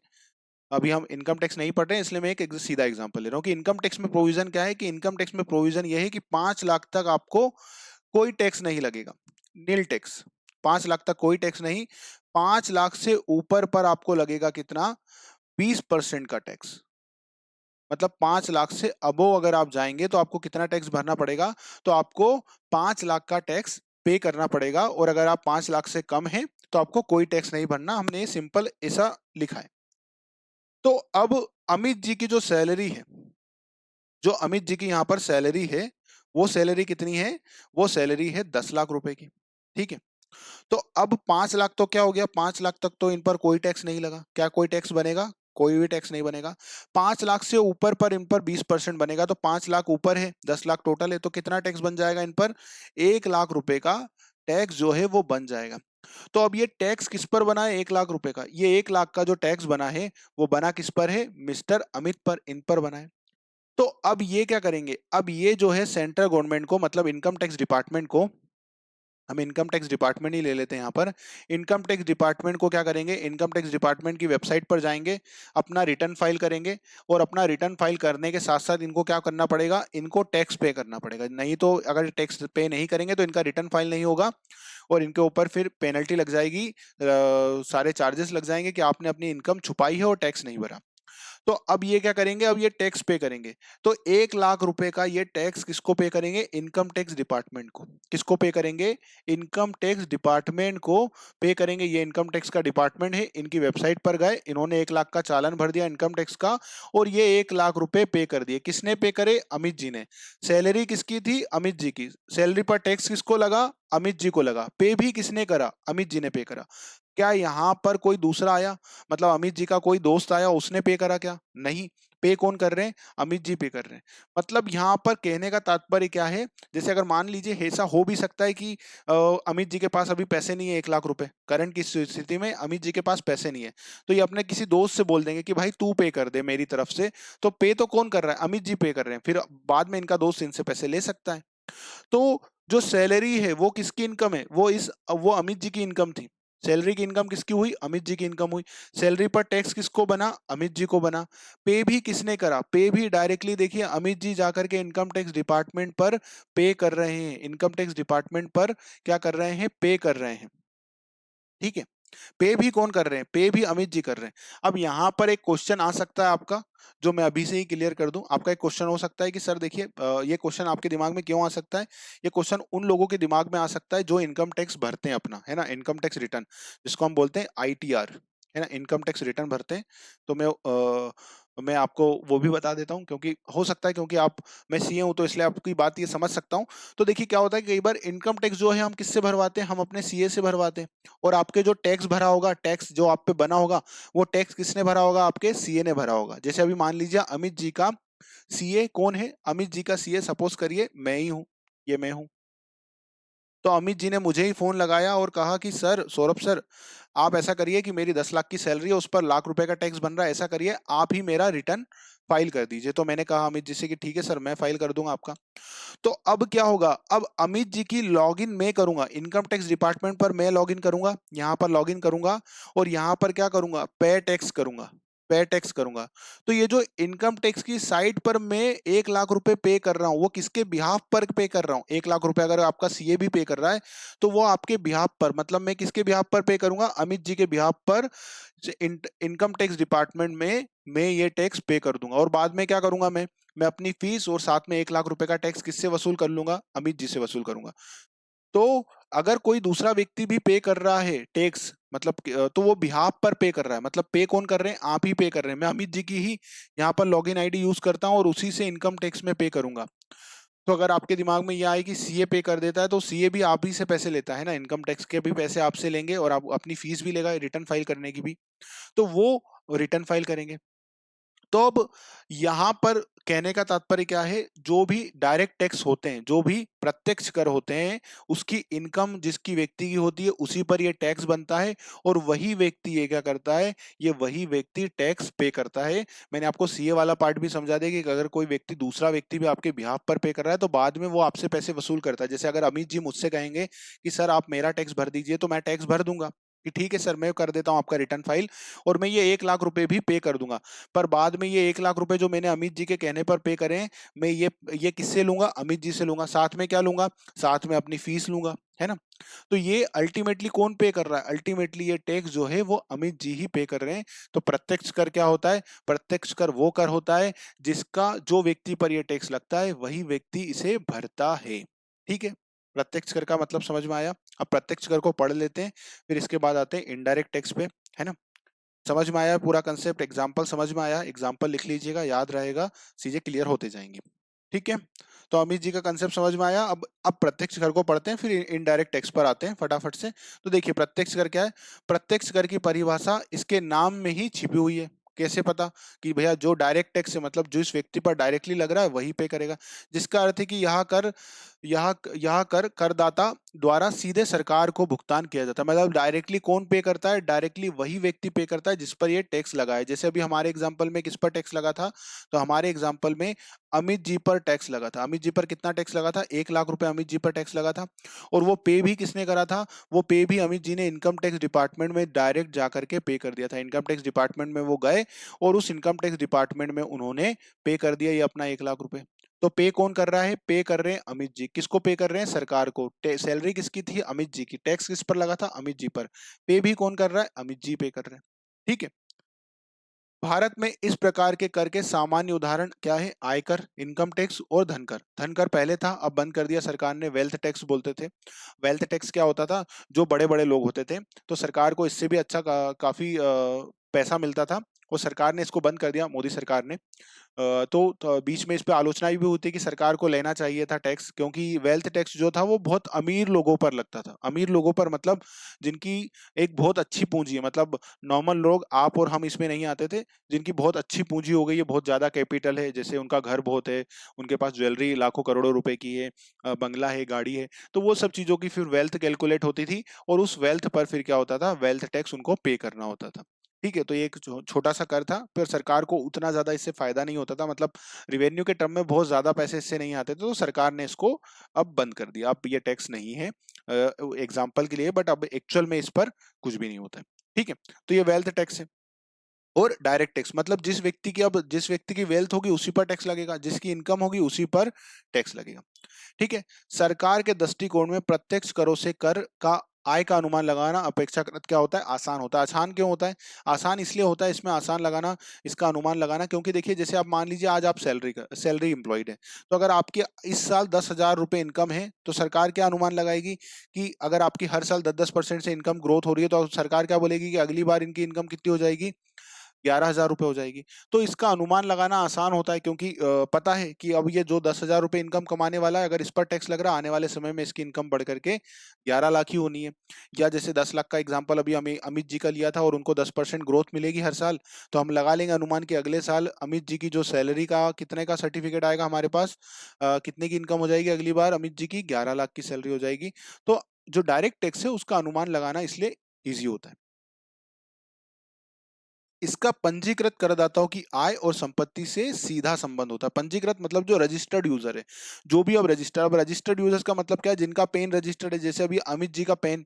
अभी हम इनकम टैक्स नहीं पढ़ रहे हैं, इसलिए मैं एक सीधा एग्जांपल ले रहा हूँ कि इनकम टैक्स में प्रोविजन क्या है। कि इनकम टैक्स में प्रोविजन ये है कि 5 लाख तक आपको कोई टैक्स नहीं लगेगा, नील टैक्स। 5 लाख तक कोई टैक्स नहीं। 5 लाख से ऊपर पर आपको लगेगा कितना, 20% का टैक्स। मतलब 5 लाख से अबो अगर आप जाएंगे तो आपको कितना टैक्स भरना पड़ेगा, तो आपको 5 लाख का टैक्स पे करना पड़ेगा। और अगर आप 5 लाख से कम है तो आपको कोई टैक्स नहीं भरना। हमने सिंपल ऐसा लिखा है। तो अब अमित जी की जो सैलरी है, जो अमित जी की यहाँ पर सैलरी है, वो सैलरी कितनी है, वो सैलरी है 10 लाख रुपए की। ठीक है। तो अब 5 लाख तो क्या हो गया, 5 लाख तक तो इन पर कोई टैक्स नहीं लगा। क्या कोई टैक्स बनेगा, कोई भी टैक्स नहीं बनेगा। 5 लाख से ऊपर पर इन पर 20% बनेगा। तो 5 लाख ऊपर है, 10 लाख टोटल है, तो कितना टैक्स बन जाएगा इन पर, 1 लाख रुपए का टैक्स जो है वो बन जाएगा। तो अब ये टैक्स किस पर बना है, 1 लाख रुपए का। ये 1 लाख का जो टैक्स बना है वो बना किस पर है, मिस्टर अमित पर, इन पर बना है। तो अब ये क्या करेंगे, अब ये जो है सेंट्रल गवर्नमेंट को, मतलब इनकम टैक्स डिपार्टमेंट को, हम इनकम टैक्स डिपार्टमेंट ही ले लेते हैं यहाँ पर। इनकम टैक्स डिपार्टमेंट को क्या करेंगे, इनकम टैक्स डिपार्टमेंट की वेबसाइट पर जाएंगे, अपना रिटर्न फाइल करेंगे। और अपना रिटर्न फाइल करने के साथ साथ इनको क्या करना पड़ेगा, इनको टैक्स पे करना पड़ेगा। नहीं तो अगर टैक्स पे नहीं करेंगे तो इनका रिटर्न फाइल नहीं होगा और इनके ऊपर फिर पेनल्टी लग जाएगी, सारे चार्जेस लग जाएंगे कि आपने अपनी इनकम छुपाई है और टैक्स नहीं भरा। तो अब ये क्या करेंगे, अब ये टैक्स पे करेंगे। तो 1 लाख रुपए का ये टैक्स किसको पे करेंगे, इनकम टैक्स डिपार्टमेंट को। किसको पे करेंगे, इनकम टैक्स डिपार्टमेंट को पे करेंगे। ये इनकम टैक्स का डिपार्टमेंट है, इनकी वेबसाइट पर गए, इन्होंने 1 लाख का चालान भर दिया इनकम टैक्स का, और ये 1 लाख रुपए पे कर दिए। किसने पे करे, अमित जी ने। सैलरी किसकी थी, अमित जी की। सैलरी पर टैक्स किसको लगा, अमित जी को लगा। पे भी किसने करा, अमित जी ने पे करा। क्या यहाँ पर कोई दूसरा आया, मतलब अमित जी का कोई दोस्त आया उसने पे करा क्या, नहीं। पे कौन कर रहे हैं, अमित जी पे कर रहे हैं। मतलब यहाँ पर कहने का तात्पर्य क्या है, जैसे अगर मान लीजिए ऐसा हो भी सकता है कि अमित जी के पास अभी पैसे नहीं है, 1 लाख रुपए करंट की स्थिति में अमित जी के पास पैसे नहीं है। तो ये अपने किसी दोस्त से बोल देंगे कि भाई तू पे कर दे मेरी तरफ से। तो पे तो कौन कर रहा है, अमित जी पे कर रहे हैं। फिर बाद में इनका दोस्त इनसे पैसे ले सकता है। तो जो सैलरी है वो किसकी इनकम है, वो अमित जी की इनकम थी। सैलरी की इनकम किसकी हुई, अमित जी की इनकम हुई। सैलरी पर टैक्स किसको बना, अमित जी को बना। पे भी किसने करा, पे भी डायरेक्टली देखिए अमित जी जाकर के इनकम टैक्स डिपार्टमेंट पर पे कर रहे हैं। इनकम टैक्स डिपार्टमेंट पर क्या कर रहे हैं, पे कर रहे हैं। ठीक है। पे भी कौन कर रहे हैं, पे भी अमित जी कर रहे हैं। अब यहाँ पर एक क्वेश्चन आ सकता है आपका, जो मैं अभी से ही क्लियर कर दूं। आपका एक क्वेश्चन हो सकता है कि सर देखिए, ये क्वेश्चन आपके दिमाग में क्यों आ सकता है, ये क्वेश्चन उन लोगों के दिमाग में आ सकता है जो इनकम टैक्स भरते हैं अपना, है ना, इनकम टैक्स रिटर्न, जिसको हम बोलते हैं आईटीआर, है ना, इनकम टैक्स रिटर्न भरते हैं। तो मैं आपको वो भी बता देता हूँ, क्योंकि हो सकता है, क्योंकि आप, मैं सीए हूं तो इसलिए आपकी बात ये समझ सकता हूँ। तो देखिए क्या होता है कि कई बार इनकम टैक्स जो है हम किससे भरवाते हैं, हम अपने सीए से भरवाते हैं। और आपके जो टैक्स भरा होगा, टैक्स जो आप पे बना होगा, वो टैक्स किसने भरा होगा, आपके सीए ने भरा होगा। जैसे अभी मान लीजिए अमित जी का सीए कौन है, अमित जी का सीए सपोज करिए मैं ही हूं, ये मैं हूं। तो अमित जी ने मुझे ही फोन लगाया और कहा कि सर, सौरभ सर, आप ऐसा करिए कि मेरी 10 लाख की सैलरी है, उस पर लाख रुपए का टैक्स बन रहा है, ऐसा करिए आप ही मेरा रिटर्न फाइल कर दीजिए। तो मैंने कहा अमित जी से कि ठीक है सर, मैं फाइल कर दूंगा आपका। तो अब क्या होगा, अब अमित जी की लॉगिन मैं करूंगा, इनकम टैक्स डिपार्टमेंट पर मैं लॉगिन करूंगा, यहां पर लॉगिन करूंगा। और यहां पर क्या करूंगा, पे टैक्स करूंगा, पे टैक्स करूंगा। तो ये जो इनकम टैक्स की साइट पर मैं 1 लाख रुपए पे कर रहा हूं, वो किसके बिहाफ पर पे कर रहा हूं, 1 लाख रुपए अगर आपका सीए भी पे कर रहा है तो वो आपके बिहाफ पर, मतलब मैं किसके बिहाफ पर पे करूंगा, अमित जी के बिहाफ पर। इनकम टैक्स डिपार्टमेंट में मैं ये टैक्स पे कर दूंगा। और बाद में क्या करूंगा, मैं अपनी फीस और साथ में 1 लाख रुपए का टैक्स किससे वसूल कर लूंगा, अमित जी से वसूल करूंगा। तो अगर कोई दूसरा व्यक्ति भी पे कर रहा है टैक्स, मतलब तो वो बिहाफ पर पे कर रहा है, मतलब पे कौन कर रहे हैं, आप ही पे कर रहे हैं। मैं अमित जी की ही यहाँ पर लॉगिन आईडी यूज करता हूँ और उसी से इनकम टैक्स में पे करूंगा। तो अगर आपके दिमाग में ये आए कि सीए पे कर देता है, तो सीए भी आप ही से पैसे लेता है ना, इनकम टैक्स के भी पैसे आपसे लेंगे और आप अपनी फीस भी लेगा रिटर्न फाइल करने की भी, तो वो रिटर्न फाइल करेंगे। तो अब यहाँ पर कहने का तात्पर्य क्या है, जो भी डायरेक्ट टैक्स होते हैं, जो भी प्रत्यक्ष कर होते हैं, उसकी इनकम जिसकी व्यक्ति की होती है उसी पर ये टैक्स बनता है, और वही व्यक्ति ये क्या करता है, ये वही व्यक्ति टैक्स पे करता है। मैंने आपको सीए वाला पार्ट भी समझा दिया कि अगर कोई व्यक्ति, दूसरा व्यक्ति भी आपके बिहाफ पर पे कर रहा है, तो बाद में वो आपसे पैसे वसूल करता है। जैसे अगर अमित जी मुझसे कहेंगे कि सर आप मेरा टैक्स भर दीजिए, तो मैं टैक्स भर दूंगा कि ठीक है सर मैं कर देता हूँ आपका रिटर्न फाइल, और मैं ये 1 लाख रुपए भी पे कर दूंगा। पर बाद में ये 1 लाख रुपए जो मैंने अमित जी के कहने पर पे करे हैं, मैं ये किससे लूंगा, अमित जी से लूंगा। साथ में क्या लूंगा, साथ में अपनी फीस लूंगा, है ना। तो ये अल्टीमेटली कौन पे कर रहा है, अल्टीमेटली ये टैक्स जो है वो अमित जी ही पे कर रहे हैं। तो प्रत्यक्ष कर क्या होता है, प्रत्यक्ष कर वो कर होता है जिसका, जो व्यक्ति पर ये टैक्स लगता है वही व्यक्ति इसे भरता है। ठीक है, प्रत्यक्ष कर का मतलब समझ में आया। अब प्रत्यक्ष कर को पढ़ लेते हैं, फिर इसके बाद आते हैं इनडायरेक्ट टैक्स पे, है ना। समझ में आया पूरा कंसेप्ट, एग्जाम्पल समझ में आया, एग्जाम्पल लिख लीजिएगा, याद रहेगा, चीजें क्लियर होते जाएंगी। ठीक है, तो अमित जी का कंसेप्ट समझ में आया। अब प्रत्यक्ष कर को पढ़ते हैं, फिर इनडायरेक्ट टैक्स पर आते हैं फटाफट से। तो देखिए प्रत्यक्ष कर क्या है, प्रत्यक्ष कर की परिभाषा इसके नाम में ही छिपी हुई है। कैसे पता कि भैया जो डायरेक्ट टैक्स है, मतलब जो इस व्यक्ति पर डायरेक्टली लग रहा है वही पे करेगा, जिसका अर्थ है कि यह कर करदाता द्वारा सीधे सरकार को भुगतान किया जाता है। मतलब डायरेक्टली कौन पे करता है, डायरेक्टली वही व्यक्ति पे करता है जिस पर ये टैक्स लगा है। जैसे अभी हमारे एग्जांपल में किस पर टैक्स लगा था, तो हमारे एग्जांपल में अमित जी पर टैक्स लगा था। अमित जी पर कितना टैक्स लगा था, 1 लाख रुपए अमित जी पर टैक्स लगा था। और वो पे भी किसने करा था, वो पे भी अमित जी ने इनकम टैक्स डिपार्टमेंट में डायरेक्ट जाकर के पे कर दिया था। इनकम टैक्स डिपार्टमेंट में वो गए और उस इनकम टैक्स डिपार्टमेंट में उन्होंने पे कर दिया ये अपना 1 लाख रुपए। तो पे कौन कर रहा है, पे कर रहे हैं अमित जी। किसको पे कर रहे हैं, सरकार को। सैलरी किसकी थी, अमित जी की। टैक्स किस पर लगा था, अमित जी पर। पे भी कौन कर रहा है, अमित जी पे कर रहे हैं। ठीक है, भारत में इस प्रकार के कर के सामान्य उदाहरण क्या है, आयकर, इनकम टैक्स और धनकर। धनकर पहले था, अब बंद कर दिया सरकार ने, वेल्थ टैक्स बोलते थे। वेल्थ टैक्स क्या होता था, जो बड़े बड़े लोग होते थे तो सरकार को इससे भी अच्छा काफी पैसा मिलता था, और सरकार ने इसको बंद कर दिया, मोदी सरकार ने। तो बीच में इस पे आलोचना भी होती है कि सरकार को लेना चाहिए था टैक्स, क्योंकि वेल्थ टैक्स जो था वो बहुत अमीर लोगों पर लगता था। अमीर लोगों पर मतलब जिनकी एक बहुत अच्छी पूंजी है, मतलब नॉर्मल लोग, आप और हम इसमें नहीं आते थे। जिनकी बहुत अच्छी पूंजी हो गई है, बहुत ज्यादा कैपिटल है, जैसे उनका घर बहुत है, उनके पास ज्वेलरी लाखों करोड़ों रुपए की है, बंगला है, गाड़ी है, तो वो सब चीजों की फिर वेल्थ कैलकुलेट होती थी, और उस वेल्थ पर फिर क्या होता था, वेल्थ टैक्स उनको पे करना होता था। ठीक है, तो ये एक छोटा सा कर था, पर सरकार को उतना ज्यादा इससे फायदा नहीं होता था, मतलब रिवेन्यू के टर्म में बहुत ज्यादा पैसे इससे नहीं आते थे, तो सरकार ने इसको अब बंद कर दिया। अब ये टैक्स नहीं है, एग्जाम्पल के लिए, बट अब एक्चुअल में इस पर कुछ भी नहीं होता है। ठीक है, तो ये वेल्थ टैक्स है। और डायरेक्ट टैक्स मतलब जिस व्यक्ति की वेल्थ होगी उसी पर टैक्स लगेगा, जिसकी इनकम होगी उसी पर टैक्स लगेगा। ठीक है, सरकार के दृष्टिकोण में प्रत्यक्ष करों से कर का आय का अनुमान लगाना अपेक्षाकृत क्या होता है, आसान होता है। आसान क्यों होता है, आसान इसलिए होता है इसमें आसान लगाना, इसका अनुमान लगाना, क्योंकि देखिए जैसे आप मान लीजिए आज आप सैलरी एम्प्लॉयड है, तो अगर आपकी इस साल 10,000 रुपए इनकम है, तो सरकार क्या अनुमान लगाएगी कि अगर आपकी हर साल 10-10% से इनकम ग्रोथ हो रही है, तो सरकार क्या बोलेगी कि अगली बार इनकी इनकम कितनी हो जाएगी, 11,000 रुपए हो जाएगी। तो इसका अनुमान लगाना आसान होता है, क्योंकि पता है कि अब ये जो 10,000 रुपए इनकम कमाने वाला है, अगर इस पर टैक्स लग रहा है, आने वाले समय में इसकी इनकम बढ़ करके 11 लाख ही होनी है। या जैसे 10 लाख का एग्जाम्पल अभी अमित जी का लिया था, और उनको 10% ग्रोथ मिलेगी हर साल, तो हम लगा लेंगे अनुमान कि अगले साल अमित जी की जो सैलरी का कितने का सर्टिफिकेट आएगा हमारे पास, कितने की इनकम हो जाएगी अगली बार अमित जी की, 11 लाख की सैलरी हो जाएगी। तो जो डायरेक्ट टैक्स है उसका अनुमान लगाना इसलिए ईजी होता है। इसका पंजीकृत करदाताओं की आय और संपत्ति से सीधा संबंध होता है। पंजीकृत मतलब जो रजिस्टर्ड यूजर है, जो भी अब रजिस्टर्ड यूजर्स का मतलब क्या है, जिनका पेन रजिस्टर्ड है। जैसे अभी अमित जी का पेन,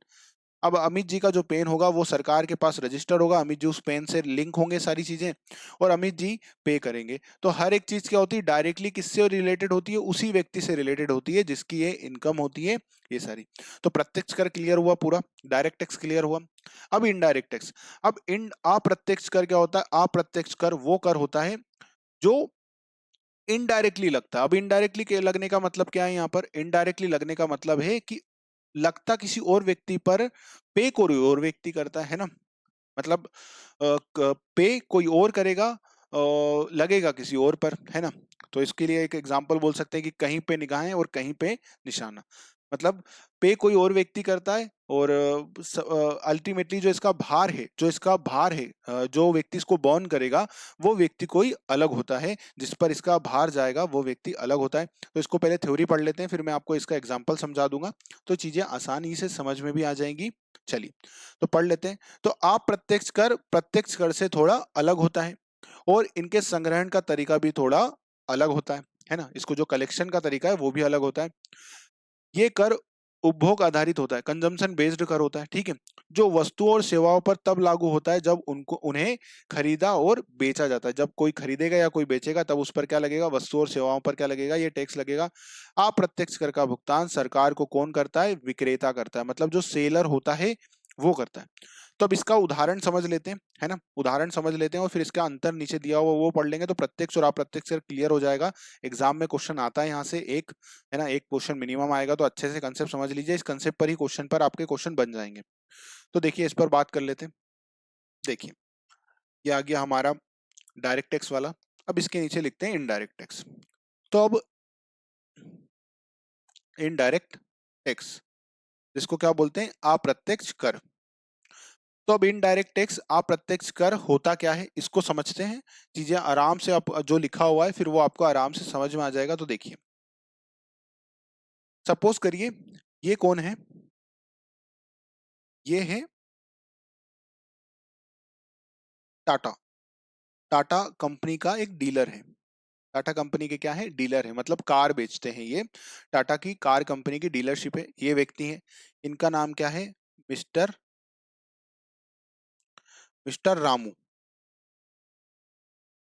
अब अमित जी का जो पेन होगा वो सरकार के पास रजिस्टर्ड होगा, अमित जी उस पेन से लिंक होंगे सारी चीजें, और अमित जी पे करेंगे। तो हर एक चीज क्या होती है, डायरेक्टली किससे रिलेटेड होती है, उसी व्यक्ति से रिलेटेड होती है जिसकी ये इनकम होती है, ये सारी। तो प्रत्यक्ष कर क्लियर हुआ पूरा, डायरेक्ट टैक्स क्लियर हुआ। अब इनडायरेक्ट टैक्स, अब इन अप्रत्यक्ष कर क्या होता है, अप्रत्यक्ष कर वो कर होता है जो इनडायरेक्टली लगता है। अब इनडायरेक्टली के लगने का मतलब क्या है, यहाँ पर इनडायरेक्टली लगने का मतलब है कि लगता किसी और व्यक्ति पर, पे कोई और व्यक्ति करता है ना, मतलब पे कोई और करेगा, लगेगा किसी और पर, है ना। तो इसके लिए एक एग्जांपल बोल सकते हैं कि कहीं पे निगाहें और कहीं पे निशाना। मतलब पे कोई और व्यक्ति करता है और अल्टीमेटली जो व्यक्ति इसको बॉर्न करेगा वो व्यक्ति कोई अलग होता है, जिस पर इसका भार जाएगा वो व्यक्ति अलग होता है। तो इसको पहले थ्योरी पढ़ लेते हैं, फिर मैं आपको इसका एग्जांपल समझा दूंगा, तो चीजें आसानी से समझ में भी आ जाएंगी। चलिए तो पढ़ लेते हैं। तो प्रत्यक्ष कर से थोड़ा अलग होता है और इनके संग्रहण का तरीका भी थोड़ा अलग होता है ना। इसको जो कलेक्शन का तरीका है वो भी अलग होता है। ये कर उपभोग आधारित होता है, कंजम्पशन बेस्ड कर होता है, ठीक है। जो वस्तुओं और सेवाओं पर तब लागू होता है जब उन्हें खरीदा और बेचा जाता है। जब कोई खरीदेगा या कोई बेचेगा तब उस पर क्या लगेगा, वस्तु और सेवाओं पर क्या लगेगा, ये टैक्स लगेगा। अप्रत्यक्ष कर का भुगतान सरकार को कौन करता है, विक्रेता करता है, मतलब जो सेलर होता है वो करता है। तो अब इसका उदाहरण समझ लेते हैं, है ना। उदाहरण समझ लेते हैं और फिर इसका अंतर नीचे दिया हुआ वो पढ़ लेंगे, तो प्रत्यक्ष और अप्रत्यक्ष कर क्लियर हो जाएगा। एग्जाम में क्वेश्चन आता है यहाँ से एक, है ना, एक क्वेश्चन मिनिमम आएगा, तो अच्छे से कंसेप्ट समझ लीजिए। इस कंसेप्ट पर ही क्वेश्चन पर आपके क्वेश्चन बन जाएंगे। तो देखिए इस पर बात कर लेते हैं। देखिए ये आ गया हमारा डायरेक्ट टैक्स वाला। अब इसके नीचे लिखते हैं इनडायरेक्ट टैक्स। तो अब इनडायरेक्ट टैक्स जिसको क्या बोलते हैं, अप्रत्यक्ष कर। तो अब इनडायरेक्ट टैक्स अप्रत्यक्ष कर होता क्या है इसको समझते हैं। चीजें आराम से आप जो लिखा हुआ है फिर वो आपको आराम से समझ में आ जाएगा। तो देखिए सपोज करिए ये कौन है, ये है टाटा। टाटा कंपनी का एक डीलर है। टाटा कंपनी के क्या है, डीलर है, मतलब कार बेचते हैं ये। टाटा की कार कंपनी की डीलरशिप है। ये व्यक्ति है, इनका नाम क्या है, मिस्टर मिस्टर रामू।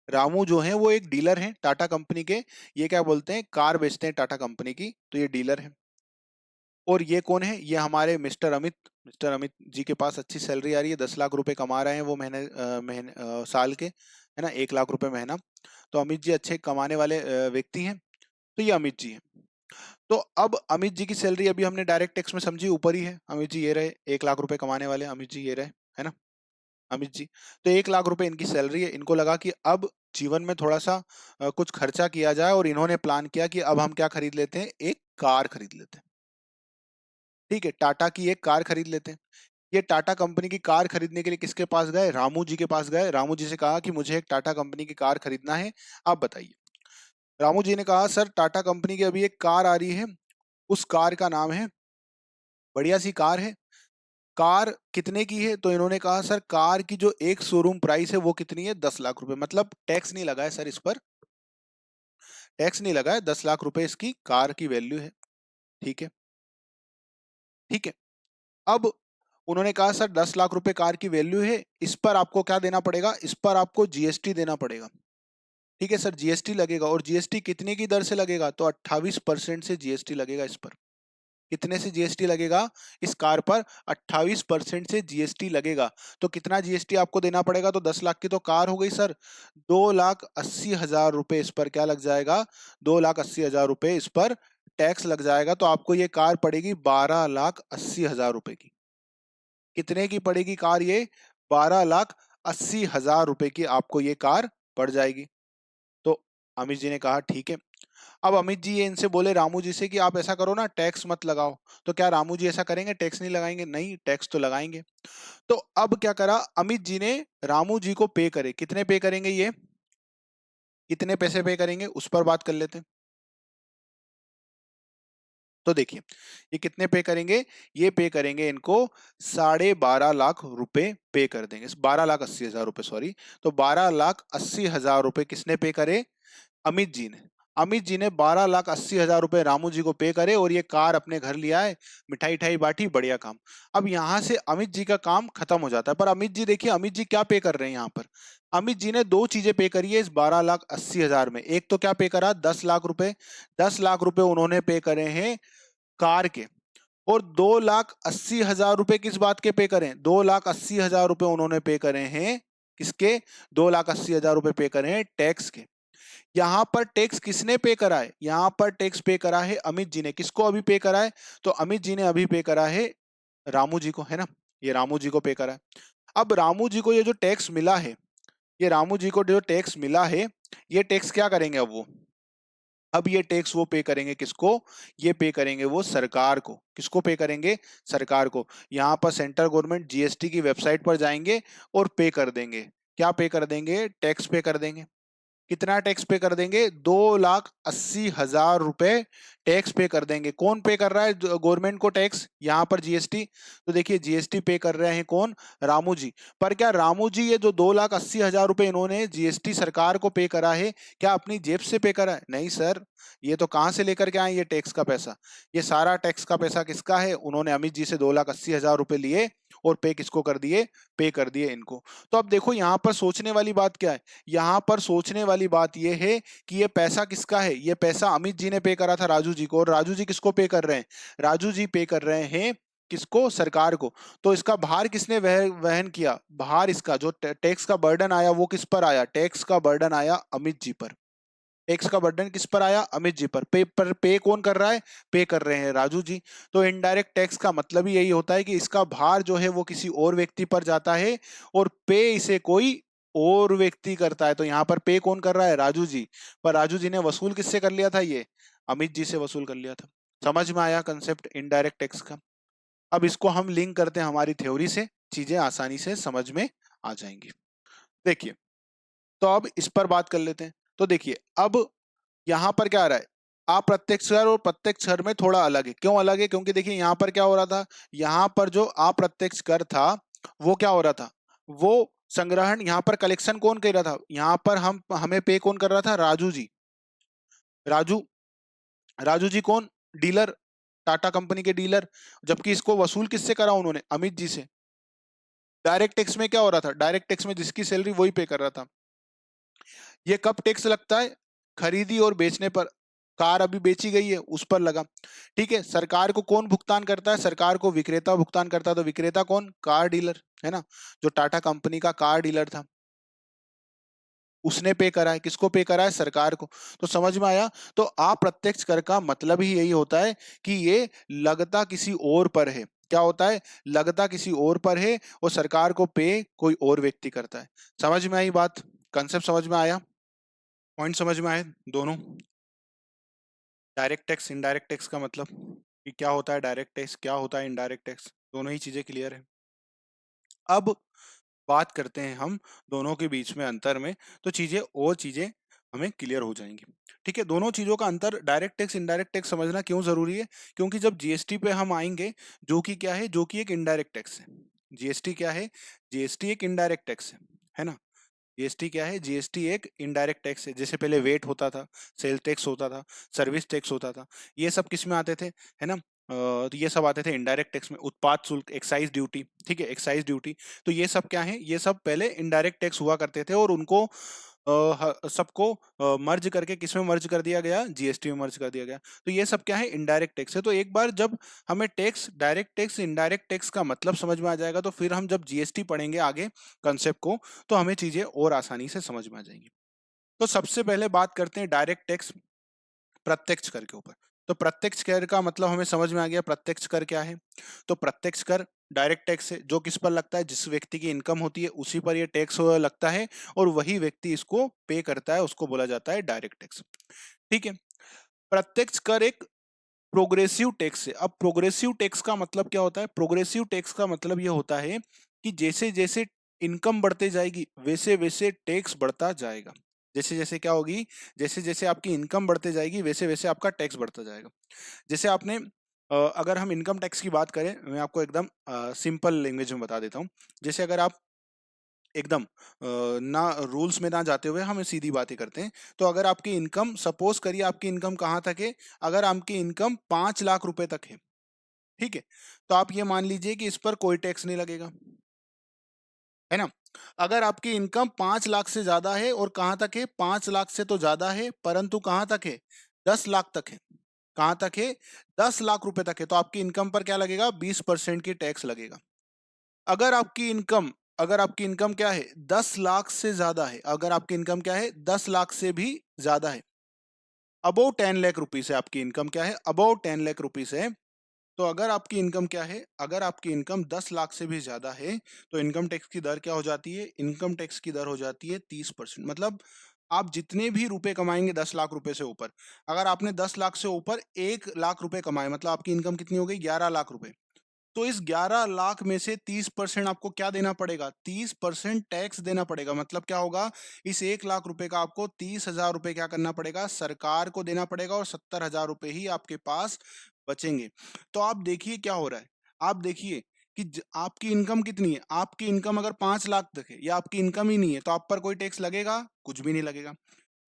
रामू जो है वो एक डीलर है टाटा कंपनी के। ये क्या बोलते हैं, कार बेचते हैं टाटा कंपनी की, तो ये डीलर है। और ये कौन है, ये हमारे मिस्टर अमित। मिस्टर अमित जी के पास अच्छी सैलरी आ रही है, 10 लाख रुपए कमा रहे हैं वो साल के, है ना, 1 लाख रुपए महीना। तो अमित जी अच्छे कमाने वाले व्यक्ति हैं। तो ये अमित जी है। तो अब अमित जी की सैलरी अभी हमने डायरेक्ट टैक्स में समझी ऊपर ही है। अमित जी ये रहे, 1 लाख रुपए कमाने वाले अमित जी ये रहे, है ना, अमित जी। तो 1 लाख रुपए इनकी सैलरी है। इनको लगा कि अब जीवन में थोड़ा सा कुछ खर्चा किया जाए और इन्होंने प्लान किया कि अब हम क्या खरीद लेते हैं, एक कार खरीद लेते हैं। ठीक है, टाटा की एक कार खरीद लेते हैं। ये टाटा कंपनी की कार खरीदने के लिए किसके पास गए, रामू जी के पास गए। रामू जी से कहा कि मुझे एक टाटा कंपनी की कार खरीदना है, आप बताइए। रामू जी ने कहा सर टाटा कंपनी की अभी एक कार आ रही है, उस कार का नाम है, बढ़िया सी कार है, कार कितने की है। तो इन्होंने कहा सर कार की जो एक शोरूम प्राइस है वो कितनी है, 10 लाख रुपए। मतलब टैक्स नहीं लगा है सर, इस पर टैक्स नहीं लगा है, 10 लाख रुपए इसकी कार की वैल्यू है। ठीक है, ठीक है। अब उन्होंने कहा सर 10 लाख रुपए कार की वैल्यू है, इस पर आपको क्या देना पड़ेगा, इस पर आपको जीएसटी देना पड़ेगा। ठीक है सर, जीएसटी लगेगा। और जीएसटी कितने की दर से लगेगा, तो 28% से जीएसटी लगेगा इस पर। कितने से जीएसटी लगेगा, इस कार पर 28% से जीएसटी लगेगा। तो कितना जीएसटी आपको देना पड़ेगा, तो 10 लाख की तो कार हो गई सर, 2,80,000 रुपए इस पर क्या लग जाएगा, 2,80,000 रुपए इस पर टैक्स लग जाएगा। तो आपको ये कार पड़ेगी 12,80,000 रुपए की। कितने की पड़ेगी कार ये, 12,80,000 रुपए की आपको ये कार पड़ जाएगी। तो अमित जी ने कहा ठीक है। अब अमित जी ये इनसे बोले रामू जी से कि आप ऐसा करो ना, टैक्स मत लगाओ। तो क्या रामू जी ऐसा करेंगे, टैक्स नहीं लगाएंगे, नहीं टैक्स तो लगाएंगे। तो अब क्या करा अमित जी ने, रामू जी को पे करे, कितने पे करेंगे ये, कितने पैसे पे करेंगे उस पर बात कर लेते हैं। तो देखिए ये कितने पे करेंगे, ये पे करेंगे इनको 12.5 लाख रुपए पे कर देंगे, 12,80,000 रुपए सॉरी। तो 12,80,000 रुपए किसने पे करे, अमित जी ने। अमित जी ने 12,80,000 रुपए रामू जी को पे करे और ये कार अपने घर ले आए, मिठाई ठाई बांटी, बढ़िया काम। अब यहां से अमित जी का काम खत्म हो जाता है। पर अमित जी देखिए, अमित जी क्या पे कर रहे हैं यहाँ पर, अमित जी ने दो चीजें पे करी है इस 12,80,000 में। एक तो क्या पे करा, 10 लाख रुपए, 10 लाख रुपए उन्होंने पे करे हैं कार के। और 2,80,000 रुपए किस बात के पे करें, 2,80,000 रुपए उन्होंने पे करे हैं किसके, 2,80,000 रुपए पे करे हैं टैक्स के। यहां पर टैक्स किसने पे करा है, यहां पर टैक्स पे करा है अमित जी ने। किसको अभी पे करा है, तो अमित जी ने अभी पे करा है रामू जी को, है ना, ये रामू जी को पे करा है। अब रामू जी को ये जो टैक्स मिला है, ये रामू जी को जो टैक्स मिला है, ये टैक्स क्या करेंगे अब वो, अब ये टैक्स वो पे करेंगे किसको? ये पे करेंगे वो सरकार को। किसको पे करेंगे? सरकार को। यहाँ पर सेंट्रल गवर्नमेंट जीएसटी की वेबसाइट पर जाएंगे और पे कर देंगे। क्या पे कर देंगे? टैक्स पे कर देंगे। कितना टैक्स पे कर देंगे? 2,80,000 रुपए टैक्स पे कर देंगे। कौन पे कर रहा है गवर्नमेंट को टैक्स? यहाँ पर जीएसटी। तो देखिए जीएसटी पे कर रहे हैं कौन? रामू जी। पर क्या रामू जी ये जो 2,80,000 रुपए इन्होंने जीएसटी सरकार को पे करा है, क्या अपनी जेब से पे करा है? नहीं सर, ये तो कहां से लेकर के आए ये टैक्स का पैसा? ये सारा टैक्स का पैसा किसका है? उन्होंने अमित जी से 2,80,000 रुपए लिए और पे किसको कर दिए? पे कर दिए इनको। तो अब देखो यहाँ पर सोचने वाली बात क्या है? यहाँ पर सोचने वाली बात यह है कि ये पैसा किसका है? ये पैसा अमित जी ने पे करा था राजू जी को, और राजू जी किसको पे कर रहे हैं? राजू जी पे कर रहे हैं किसको? सरकार को। तो इसका भार किसने वहन किया? भार इसका जो टैक्स का बर्डन आया वो किस पर आया? टैक्स का बर्डन आया अमित जी पर। टैक्स का बर्डन किस पर आया? अमित जी पर। पे कौन कर रहा है? पे कर रहे हैं राजू जी। तो इनडायरेक्ट टैक्स का मतलब ही यही होता है कि इसका भार जो है वो किसी और व्यक्ति पर जाता है और पे इसे कोई और व्यक्ति करता है। तो यहाँ पर पे कौन कर रहा है? राजू जी। पर राजू जी ने वसूल किससे कर लिया था? ये अमित जी से वसूल कर लिया था। समझ में आया कंसेप्ट इनडायरेक्ट टैक्स का? अब इसको हम लिंक करते हैं हमारी थ्योरी से, चीजें आसानी से समझ में आ जाएंगी। देखिए, तो अब इस पर बात कर लेते हैं। तो देखिए अब यहाँ पर क्या आ रहा है? अप्रत्यक्ष कर और प्रत्यक्ष कर में थोड़ा अलग है। क्यों अलग है? क्योंकि देखिए यहाँ पर क्या हो रहा था, यहाँ पर जो अप्रत्यक्ष कर था वो क्या हो रहा था? वो संग्रहण, यहाँ पर कलेक्शन कौन कर रहा था? यहाँ पर हम हमें पे कौन कर रहा था? राजू जी। राजू, राजू जी कौन? डीलर, टाटा कंपनी के डीलर। जबकि इसको वसूल किससे करा उन्होंने? अमित जी से। डायरेक्ट टैक्स में क्या हो रहा था? डायरेक्ट टैक्स में जिसकी सैलरी वही पे कर रहा था। ये कब टैक्स लगता है? खरीदी और बेचने पर। कार अभी बेची गई है उस पर लगा। ठीक है, सरकार को कौन भुगतान करता है? सरकार को विक्रेता भुगतान करता है। तो विक्रेता कौन? कार डीलर, है ना? जो टाटा कंपनी का कार डीलर था उसने पे करा है। किसको पे करा है? सरकार को। तो समझ में आया? तो अप्रत्यक्ष कर का मतलब ही यही होता है कि ये लगता किसी और पर है। क्या होता है? लगता किसी और पर है और सरकार को पे कोई और व्यक्ति करता है। समझ में आई बात? कंसेप्ट समझ में आया? पॉइंट समझ में आए दोनों? डायरेक्ट टैक्स इनडायरेक्ट टैक्स का मतलब कि क्या होता है डायरेक्ट टैक्स, क्या होता है इनडायरेक्ट टैक्स, दोनों ही चीजें क्लियर है। अब बात करते हैं हम दोनों के बीच में अंतर में, तो चीजें हमें क्लियर हो जाएंगी। ठीक है, दोनों चीजों का अंतर डायरेक्ट टैक्स इनडायरेक्ट टैक्स समझना क्यों जरूरी है? क्योंकि जब जीएसटी पे हम आएंगे, जो कि क्या है? जो कि एक इनडायरेक्ट टैक्स है। जीएसटी क्या है? जीएसटी एक इनडायरेक्ट टैक्स है ना? जीएसटी क्या है? जीएसटी एक इनडायरेक्ट टैक्स है। जैसे पहले वेट होता था, सेल टैक्स होता था, सर्विस टैक्स होता था, ये सब किस में आते थे? है ना? तो ये सब आते थे इनडायरेक्ट टैक्स में। उत्पाद शुल्क, एक्साइज ड्यूटी, ठीक है, एक्साइज ड्यूटी। तो ये सब क्या है? ये सब पहले इनडायरेक्ट टैक्स हुआ करते थे और उनको सबको मर्ज करके किस में मर्ज कर दिया गया? जीएसटी में मर्ज कर दिया गया। तो ये सब क्या है? इनडायरेक्ट टैक्स है। तो एक बार जब हमें tax, direct tax indirect tax का मतलब समझ में आ जाएगा, तो फिर हम जब जीएसटी पढ़ेंगे आगे कंसेप्ट को, तो हमें चीजें और आसानी से समझ में आ जाएंगी। तो सबसे पहले बात करते हैं डायरेक्ट टैक्स प्रत्यक्ष कर के ऊपर। तो प्रत्यक्ष कर का मतलब हमें समझ में आ गया। प्रत्यक्ष कर क्या है? तो प्रत्यक्ष कर डायरेक्ट टैक्स है, जो किस पर लगता है? जिस व्यक्ति की इनकम होती है उसी पर ये टैक्स लगता है और वही व्यक्ति इसको पे करता है, उसको बोला जाता है डायरेक्ट टैक्स। ठीक है, प्रत्यक्ष कर एक प्रोग्रेसिव टैक्स है। अब प्रोग्रेसिव टैक्स का मतलब क्या होता है? प्रोग्रेसिव टैक्स का मतलब यह होता है कि जैसे जैसे इनकम बढ़ते जाएगी वैसे वैसे टैक्स बढ़ता जाएगा। जैसे जैसे क्या होगी? जैसे जैसे आपकी इनकम बढ़ते जाएगी वैसे वैसे आपका टैक्स बढ़ता जाएगा। जैसे आपने अगर हम इनकम टैक्स की बात करें, मैं आपको एकदम सिंपल लैंग्वेज में बता देता हूँ। जैसे अगर आप एकदम ना रूल्स में ना जाते हुए हम सीधी बातें करते हैं, तो अगर आपकी इनकम, सपोज करिए आपकी इनकम कहाँ तक है? अगर आपकी इनकम 5 लाख रुपए तक है, ठीक है, तो आप ये मान लीजिए कि इस पर कोई टैक्स नहीं लगेगा, है ना? अगर आपकी इनकम 5 लाख से ज्यादा है, और कहाँ तक है? 5 लाख से तो ज्यादा है, परंतु कहाँ तक है? 10 लाख तक है। कहाँ तक है? 10 लाख रुपए तक है, तो आपकी इनकम पर क्या लगेगा? 20% की टैक्स लगेगा। अगर आपकी इनकम, अगर आपकी इनकम क्या है? 10 लाख से ज्यादा है, अगर आपकी इनकम क्या है? 10 लाख से भी ज्यादा है, अबव 10 लाख रुपीज है आपकी इनकम, क्या है? अबव 10 लाख रुपीज है। तो अगर आपकी इनकम क्या है? अगर आपकी इनकम 10 लाख से भी ज्यादा है, तो इनकम टैक्स की दर क्या हो जाती है? इनकम टैक्स की दर हो जाती है 30%। मतलब आप जितने भी रुपए कमाएंगे 10 लाख रुपए से ऊपर, अगर आपने 10 लाख से ऊपर 1 लाख रुपए कमाए, मतलब आपकी इनकम कितनी हो गई, 11 लाख रुपए। तो इस 11 लाख में से 30% आपको क्या देना पड़ेगा, 30% टैक्स देना पड़ेगा। मतलब क्या होगा, इस 1 लाख रुपए का आपको 30 हजार रुपए क्या करना पड़ेगा, सरकार को देना पड़ेगा, और 70 हजार रुपए ही आपके पास बचेंगे। तो आप देखिए क्या हो रहा है, आप देखिए कि आपकी इनकम कितनी है, आपकी इनकम अगर 5 लाख तक है, या आपकी इनकम ही नहीं है, तो आप पर कोई टैक्स लगेगा, कुछ भी नहीं लगेगा।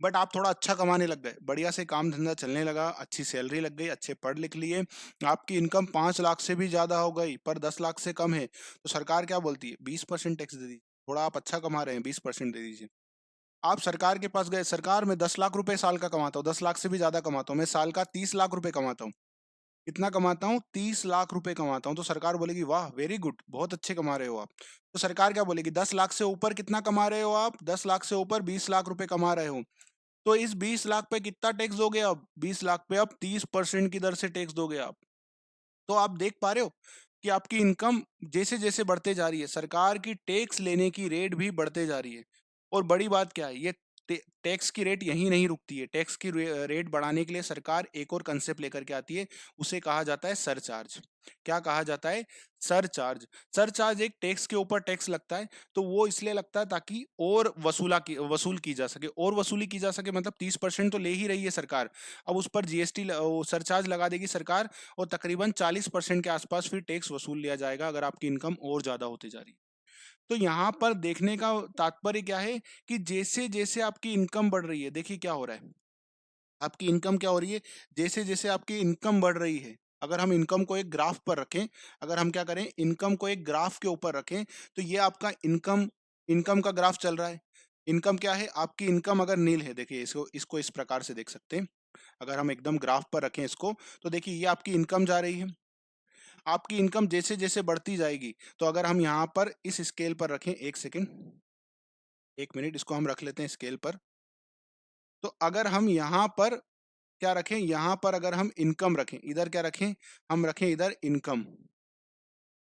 बट आप थोड़ा अच्छा कमाने लग गए, बढ़िया से काम धंधा चलने लगा, अच्छी सैलरी लग गई, अच्छे पढ़ लिख लिए, आपकी इनकम 5 लाख से भी ज्यादा हो गई पर 10 लाख से कम है, तो सरकार क्या बोलती है, 20% टैक्स दे दीजिए। थोड़ा आप अच्छा कमा रहे हैं, 20% दे दीजिए। आप सरकार के पास गए, सरकार मैं 10 लाख रुपए साल का कमाता हूँ, 10 लाख से भी ज्यादा कमाता हूँ, मैं साल का 30 लाख रुपए कमाता हूँ। कितना कमाता हूँ, 30 लाख रुपए कमाता हूँ। तो सरकार बोलेगी वाह वेरी गुड, बहुत अच्छे कमा रहे हो आप। तो सरकार क्या बोलेगी, 10 लाख से ऊपर कितना कमा रहे हो आप, 10 लाख से ऊपर 20 लाख रुपए कमा रहे हो, तो इस 20 लाख पे कितना टैक्स दोगे, अब 20 लाख पे अब 30% की दर से टैक्स दोगे आप। तो आप देख पा रहे हो कि आपकी इनकम जैसे जैसे बढ़ते जा रही है, सरकार की टैक्स लेने की रेट भी बढ़ते जा रही है। और बड़ी बात क्या है, ये टैक्स की रेट यहीं नहीं रुकती है, टैक्स की रेट बढ़ाने के लिए सरकार एक और कंसेप्ट लेकर के आती है, उसे कहा जाता है सरचार्ज। क्या कहा जाता है, सरचार्ज। सरचार्ज एक टैक्स के ऊपर टैक्स लगता है, तो वो इसलिए लगता है ताकि और वसूल की जा सके, और वसूली की जा सके, मतलब 30% तो ले ही रही है सरकार, अब उस पर जीएसटी सरचार्ज लगा देगी सरकार, और तकरीबन 40% के आसपास फिर टैक्स वसूल लिया जाएगा अगर आपकी इनकम और ज्यादा होती जा रही है। तो यहाँ पर देखने का तात्पर्य क्या है कि जैसे जैसे आपकी इनकम बढ़ रही है, देखिए क्या हो रहा है, आपकी इनकम क्या हो रही है, जैसे जैसे आपकी इनकम बढ़ रही है, अगर हम इनकम को एक ग्राफ पर रखें, अगर हम क्या करें, इनकम को एक ग्राफ के ऊपर रखें, तो ये आपका इनकम इनकम का ग्राफ चल रहा है। इनकम क्या है, आपकी इनकम अगर नील है, देखिए इसको इसको इस प्रकार से देख सकते हैं। अगर हम एकदम ग्राफ पर रखें इसको, तो देखिए ये आपकी इनकम जा रही है, आपकी इनकम जैसे जैसे बढ़ती जाएगी, तो अगर हम यहाँ पर इस स्केल पर रखें, एक सेकेंड, एक मिनट, इसको हम रख लेते हैं स्केल पर। तो अगर हम यहाँ पर क्या रखें, यहाँ पर अगर हम इनकम रखें, इधर क्या रखें, हम रखें इधर इनकम,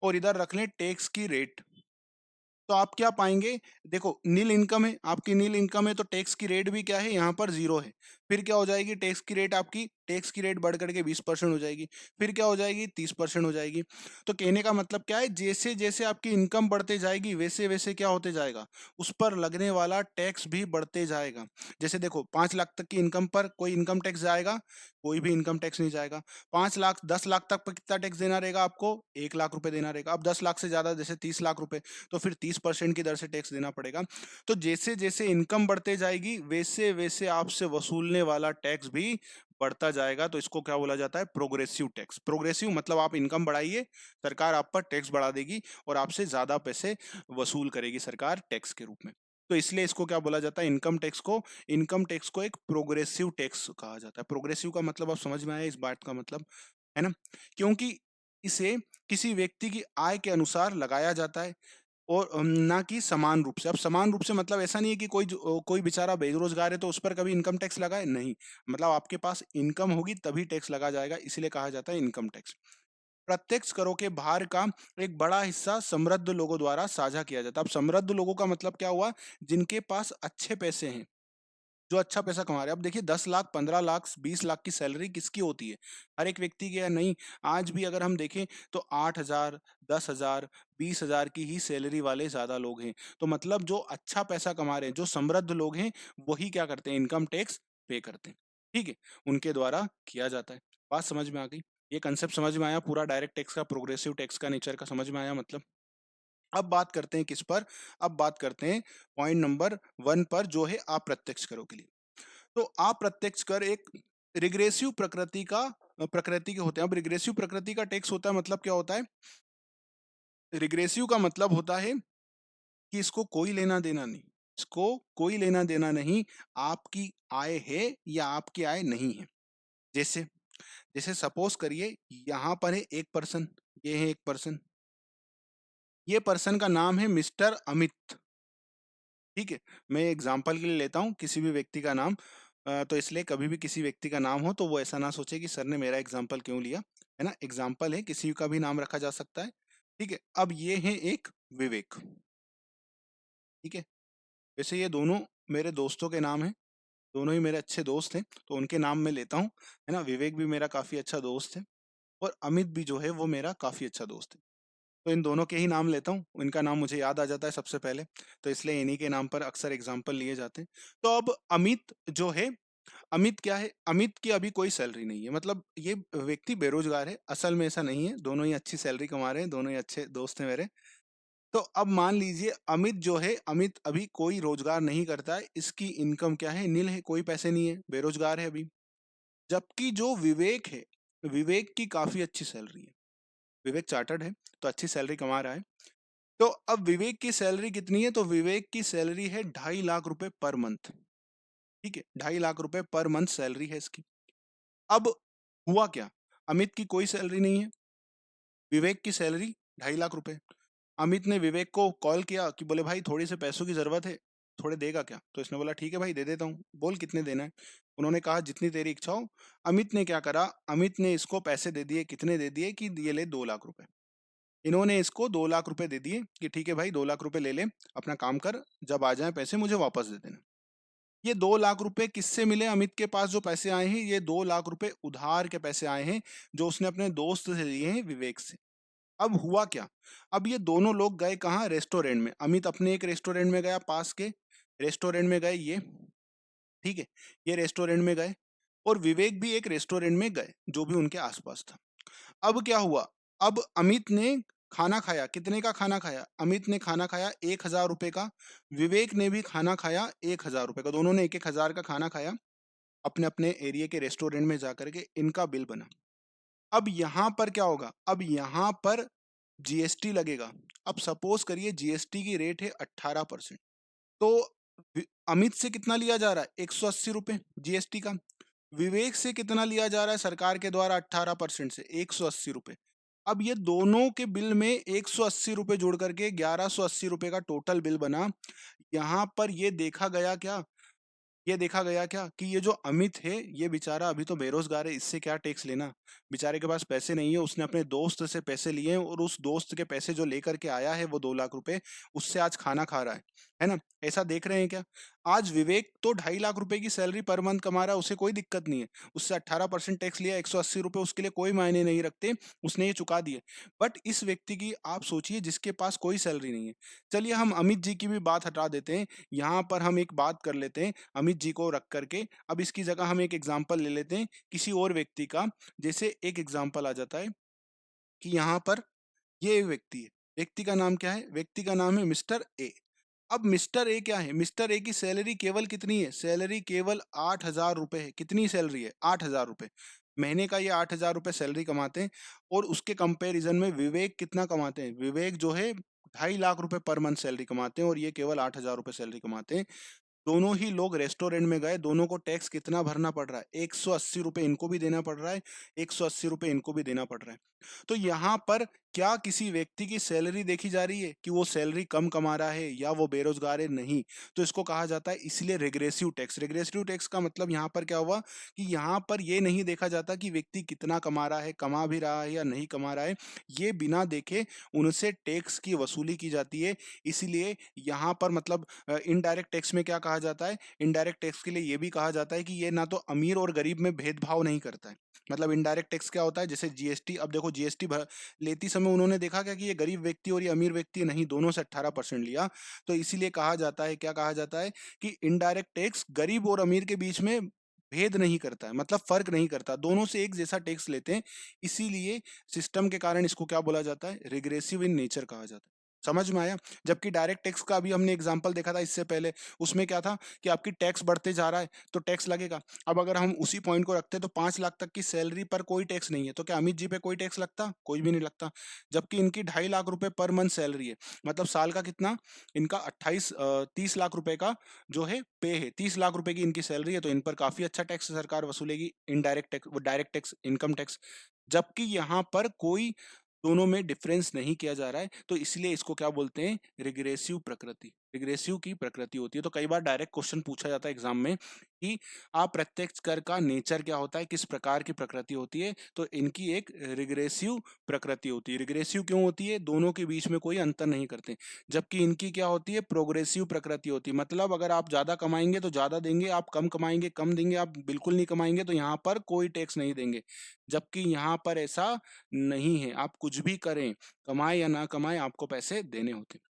और इधर रख लें टैक्स की रेट, तो आप क्या पाएंगे, देखो नील इनकम है, आपकी नील इनकम है, तो टैक्स की रेट भी क्या है, यहाँ पर 0 है। फिर क्या हो जाएगी, टैक्स की रेट आपकी, टैक्स की रेट बढ़ करके 20% हो जाएगी, फिर क्या हो जाएगी, 30% हो जाएगी। तो कहने का मतलब क्या है, जैसे जैसे आपकी इनकम बढ़ते जाएगी, वैसे वैसे क्या होते जाएगा, उस पर लगने वाला टैक्स भी बढ़ते जाएगा। जैसे देखो 5 लाख तक की इनकम पर कोई इनकम टैक्स जाएगा, कोई भी इनकम टैक्स नहीं जाएगा। 5 लाख 10 लाख तक पर कितना टैक्स देना रहेगा आपको, 1 लाख रुपए देना रहेगा। अब 10 लाख से ज्यादा, जैसे 30 लाख रुपए, तो फिर 30% की दर से टैक्स देना पड़ेगा। तो जैसे जैसे इनकम बढ़ते जाएगी, वैसे वैसे आपसे वसूलने वाला टैक्स भी बढ़ता जाएगा। तो इसको क्या बोला जाता है, प्रोग्रेसिव टैक्स। प्रोग्रेसिव मतलब आप इनकम बढ़ाइए, सरकार आप पर टैक्स बढ़ा देगी, और आपसे ज्यादा पैसे वसूल करेगी सरकार टैक्स के रूप में। तो इसलिए इसको क्या बोला जाता है, इनकम टैक्स को एक प्रोग्रेसिव टैक्स कहा जाता है। प्रोग्रेसिव का मतलब आप समझ में आया इस बात का मतलब, है ना, क्योंकि इसे किसी व्यक्ति की आय के अनुसार लगाया जाता है, और ना कि समान रूप से। अब समान रूप से मतलब ऐसा नहीं है कि कोई बेचारा बेरोजगार है तो उस पर कभी इनकम टैक्स लगाए, नहीं, मतलब आपके पास इनकम होगी तभी टैक्स लगा जाएगा, इसीलिए कहा जाता है इनकम टैक्स। प्रत्यक्ष करों के भार का एक बड़ा हिस्सा समृद्ध लोगों द्वारा साझा किया जाता है। अब समृद्ध लोगों का मतलब क्या हुआ, जिनके पास अच्छे पैसे हैं, जो अच्छा पैसा कमा रहे हैं। अब देखिए 10 लाख 15 लाख 20 लाख की सैलरी किसकी होती है, हर एक व्यक्ति की है नहीं। आज भी अगर हम देखें तो 8 हजार, 10 हजार, 20 हजार की ही सैलरी वाले ज्यादा लोग हैं। तो मतलब जो अच्छा पैसा कमा रहे हैं, जो समृद्ध लोग हैं, वही क्या करते हैं, इनकम टैक्स पे करते हैं। ठीक है, उनके द्वारा किया जाता है। बात समझ में आ गई, ये कंसेप्ट समझ में आया, पूरा डायरेक्ट टैक्स का, प्रोग्रेसिव टैक्स का नेचर का समझ में आया मतलब। अब बात करते हैं किस पर, अब बात करते हैं पॉइंट नंबर 1 पर, जो है अप्रत्यक्ष करों के लिए। तो अप्रत्यक्ष कर एक रिग्रेसिव प्रकृति के होते हैं। अब रिग्रेसिव प्रकृति का टैक्स होता है, मतलब क्या होता है, रिग्रेसिव का मतलब होता है कि इसको कोई लेना देना नहीं, इसको कोई लेना देना नहीं, आपकी आय है या आपकी आय नहीं है। जैसे जैसे सपोज करिए यहाँ पर है एक पर्सन, ये है एक पर्सन, ये पर्सन का नाम है मिस्टर अमित। ठीक है, मैं एग्जाम्पल के लिए लेता हूँ किसी भी व्यक्ति का नाम, तो इसलिए कभी भी किसी व्यक्ति का नाम हो तो वो ऐसा ना सोचे कि सर ने मेरा एग्जाम्पल क्यों लिया, है ना, एग्जाम्पल है, किसी का भी नाम रखा जा सकता है। ठीक है, अब ये है एक विवेक। ठीक है, वैसे ये दोनों मेरे दोस्तों के नाम हैं, दोनों ही मेरे अच्छे दोस्त हैं, तो उनके नाम मैं लेता हूँ, है ना? विवेक भी मेरा काफ़ी अच्छा दोस्त है और अमित भी जो है वो मेरा काफ़ी अच्छा दोस्त है। तो इन दोनों के ही नाम लेता हूँ, इनका नाम मुझे याद आ जाता है सबसे पहले, तो इसलिए इन्हीं के नाम पर अक्सर एग्ज़ाम्पल लिए जाते हैं। तो अब अमित जो है, अमित क्या है? अमित की अभी कोई सैलरी नहीं है, मतलब ये व्यक्ति बेरोज़गार है, असल में ऐसा नहीं है, दोनों ही अच्छी सैलरी कमा रहे हैं, दोनों ही अच्छे दोस्त हैं मेरे। तो अब मान लीजिए अमित जो है, अमित अभी कोई रोज़गार नहीं करता है, इसकी इनकम क्या है? निल है, कोई पैसे नहीं है, बेरोज़गार है अभी। जबकि जो विवेक है, विवेक की काफ़ी अच्छी सैलरी है। विवेक चार्टर्ड है, तो अच्छी सैलरी कमा रहा है। तो अब विवेक की सैलरी कितनी है? तो विवेक की सैलरी है 2.5 लाख रुपए पर मंथ, ठीक है? 2.5 लाख रुपए पर मंथ सैलरी है इसकी। अब हुआ क्या? अमित की कोई सैलरी नहीं है, विवेक की सैलरी 2.5 लाख रुपए। अमित ने विवेक को कॉल किया कि बोले भाई थोड़ी से पैसों की ज़रूरत है, थोड़े देगा क्या? तो इसने बोला ठीक है भाई दे देता हूँ, बोल कितने देना है? उन्होंने कहा जितनी तेरी इच्छा हो। अमित ने क्या करा, अमित ने इसको पैसे दे दिए, कितने दे दिए कि ये ले 2 लाख रुपए। इन्होंने इसको 2 लाख रुपए दे दिए कि ठीक है भाई 2 लाख रुपए ले ले, अपना काम कर, जब आ जाएँ पैसे मुझे वापस दे देना। ये 2 लाख रुपए किससे मिले अमित के पास जो पैसे आए हैं, ये 2 लाख रुपए उधार के पैसे आए हैं, जो उसने अपने दोस्त से लिए हैं विवेक से। अब हुआ क्या? अब ये दोनों लोग गए कहाँ? रेस्टोरेंट में। अमित अपने एक रेस्टोरेंट में गया पास के, रेस्टोरेंट में गए ये, ठीक है? ये रेस्टोरेंट में गए और विवेक भी एक रेस्टोरेंट में गए, जो भी उनके आस-पास था। अब क्या हुआ? अब अमित ने खाना खाया, कितने का खाना खाया? अमित ने खाना खाया 1000 रुपए का, विवेक ने भी खाना खाया 1000 रुपए का, दोनों ने 1-1 हज़ार का खाना खाया, अपने-अपने एरिया के रेस्टोरेंट में जाकर के इनका बिल बना। अब यहाँ पर क्या होगा? अब यहाँ पर जीएसटी लगेगा। अब सपोज़ करिए जीएसटी की रेट है 18%, तो अमित से कितना लिया जा रहा है? 180 रुपए जीएसटी का। विवेक से कितना लिया जा रहा है सरकार के द्वारा 18% से? 180 रुपए। अब ये दोनों के बिल में 180 रुपए जोड़ करके 1180 रुपए का टोटल बिल बना। यहाँ पर ये देखा गया क्या कि ये जो अमित है, ये बेचारा अभी तो बेरोज़गार है, इससे क्या टैक्स लेना? बेचारे के पास पैसे नहीं है, उसने अपने दोस्त से पैसे लिए हैं और उस दोस्त के पैसे जो लेकर के आया है वो 2 लाख रुपए, उससे आज खाना खा रहा है ना? ऐसा देख रहे हैं क्या? आज विवेक तो 2.5 लाख रुपए की सैलरी पर मंथ कमा रहा है, उसे कोई दिक्कत नहीं है। उससे 18% टैक्स लिया, 180 रुपए उसके लिए कोई मायने नहीं रखते, उसने ये चुका दिए। बट इस व्यक्ति की आप सोचिए जिसके पास कोई सैलरी नहीं है। चलिए हम अमित जी की भी बात हटा देते हैं, यहाँ पर हम एक बात कर लेते हैं अमित जी को रख करके, अब इसकी जगह हम एक एग्जाम्पल ले लेते हैं किसी और व्यक्ति का। जैसे एक एग्जाम्पल आ जाता है कि यहाँ पर ये व्यक्ति है, व्यक्ति का नाम क्या है? व्यक्ति का नाम है मिस्टर ए। अब मिस्टर ए क्या है? मिस्टर ए की सैलरी केवल कितनी है? सैलरी केवल 8,000 रुपए है। कितनी सैलरी है? 8,000 रुपए। महीने का ये 8,000 रुपए सैलरी कमाते हैं और उसके कंपैरिजन में विवेक कितना कमाते हैं? विवेक जो है 2.5 लाख रुपए पर मंथ सैलरी कमाते हैं और ये केवल 8,000 रुपए सैलरी कमाते हैं। दोनों ही लोग रेस्टोरेंट में गए, दोनों को टैक्स कितना भरना पड़ रहा है? 180 रुपए इनको भी देना पड़ रहा है, 180 रुपए इनको भी देना पड़ रहा है। तो यहाँ पर क्या किसी व्यक्ति की सैलरी देखी जा रही है कि वो सैलरी कम कमा रहा है या वो बेरोज़गार है? नहीं। तो इसको कहा जाता है इसलिए रिग्रेसिव टैक्स। रिग्रेसिव टैक्स का मतलब यहाँ पर क्या हुआ कि यहाँ पर ये नहीं देखा जाता कि व्यक्ति कितना कमा रहा है, कमा भी रहा है या नहीं कमा रहा है। ये बिना देखे उनसे टैक्स की वसूली की जाती है। इसीलिए यहाँ पर मतलब इनडायरेक्ट टैक्स में क्या कहा जाता है? इनडायरेक्ट टैक्स के लिए ये भी कहा जाता है कि ये ना तो अमीर और गरीब में भेदभाव नहीं करता है। मतलब इनडायरेक्ट टैक्स क्या होता है? जैसे जीएसटी, अब देखो जीएसटी लेती समय उन्होंने देखा क्या कि ये गरीब व्यक्ति और ये अमीर व्यक्ति नहीं, दोनों से 18% लिया। तो इसीलिए कहा जाता है, क्या कहा जाता है कि इनडायरेक्ट टैक्स गरीब और अमीर के बीच में भेद नहीं करता है, मतलब फ़र्क नहीं करता, दोनों से एक जैसा टैक्स लेते हैं। इसीलिए सिस्टम के कारण इसको क्या बोला जाता है? रिग्रेसिव इन नेचर कहा जाता है। समझ में आया? जबकि डायरेक्ट टैक्स का अभी हमने एग्ज़ाम्पल देखा था इससे पहले, उसमें क्या था कि आपकी टैक्स बढ़ते जा रहा है, तो टैक्स लगेगा। अब अगर हम उसी पॉइंट को रखते हैं तो 5 लाख तक की सैलरी पर कोई टैक्स नहीं है, तो क्या अमित जी पे कोई टैक्स लगता? कोई भी नहीं लगता। जबकि इनकी 2.5 लाख रुपए पर मंथ सैलरी है, मतलब साल का कितना? इनका 30 लाख रुपए का जो है पे है, 30 लाख रुपए की इनकी सैलरी है, तो इन पर काफ़ी अच्छा टैक्स सरकार वसूलेगी, इनडायरेक्ट टैक्स, वो डायरेक्ट टैक्स, इनकम टैक्स। जबकि यहाँ पर कोई दोनों में डिफरेंस नहीं किया जा रहा है, तो इसलिए इसको क्या बोलते हैं? रिग्रेसिव प्रकृति। रिग्रेसिव की प्रकृति होती है। तो कई बार डायरेक्ट क्वेश्चन पूछा जाता है एग्जाम में कि अप्रत्यक्ष कर का नेचर क्या होता है, किस प्रकार की प्रकृति होती है। तो इनकी एक रिग्रेसिव प्रकृति होती है। रिग्रेसिव क्यों होती है? दोनों के बीच में कोई अंतर नहीं करते। जबकि इनकी क्या होती है? प्रोग्रेसिव प्रकृति होती है। मतलब अगर आप ज्यादा कमाएंगे तो ज्यादा देंगे, आप कम कमाएंगे कम देंगे, आप बिल्कुल नहीं कमाएंगे तो यहाँ पर कोई टैक्स नहीं देंगे। जबकि यहाँ पर ऐसा नहीं है, आप कुछ भी करें, कमाए या ना कमाए, आपको पैसे देने होते हैं।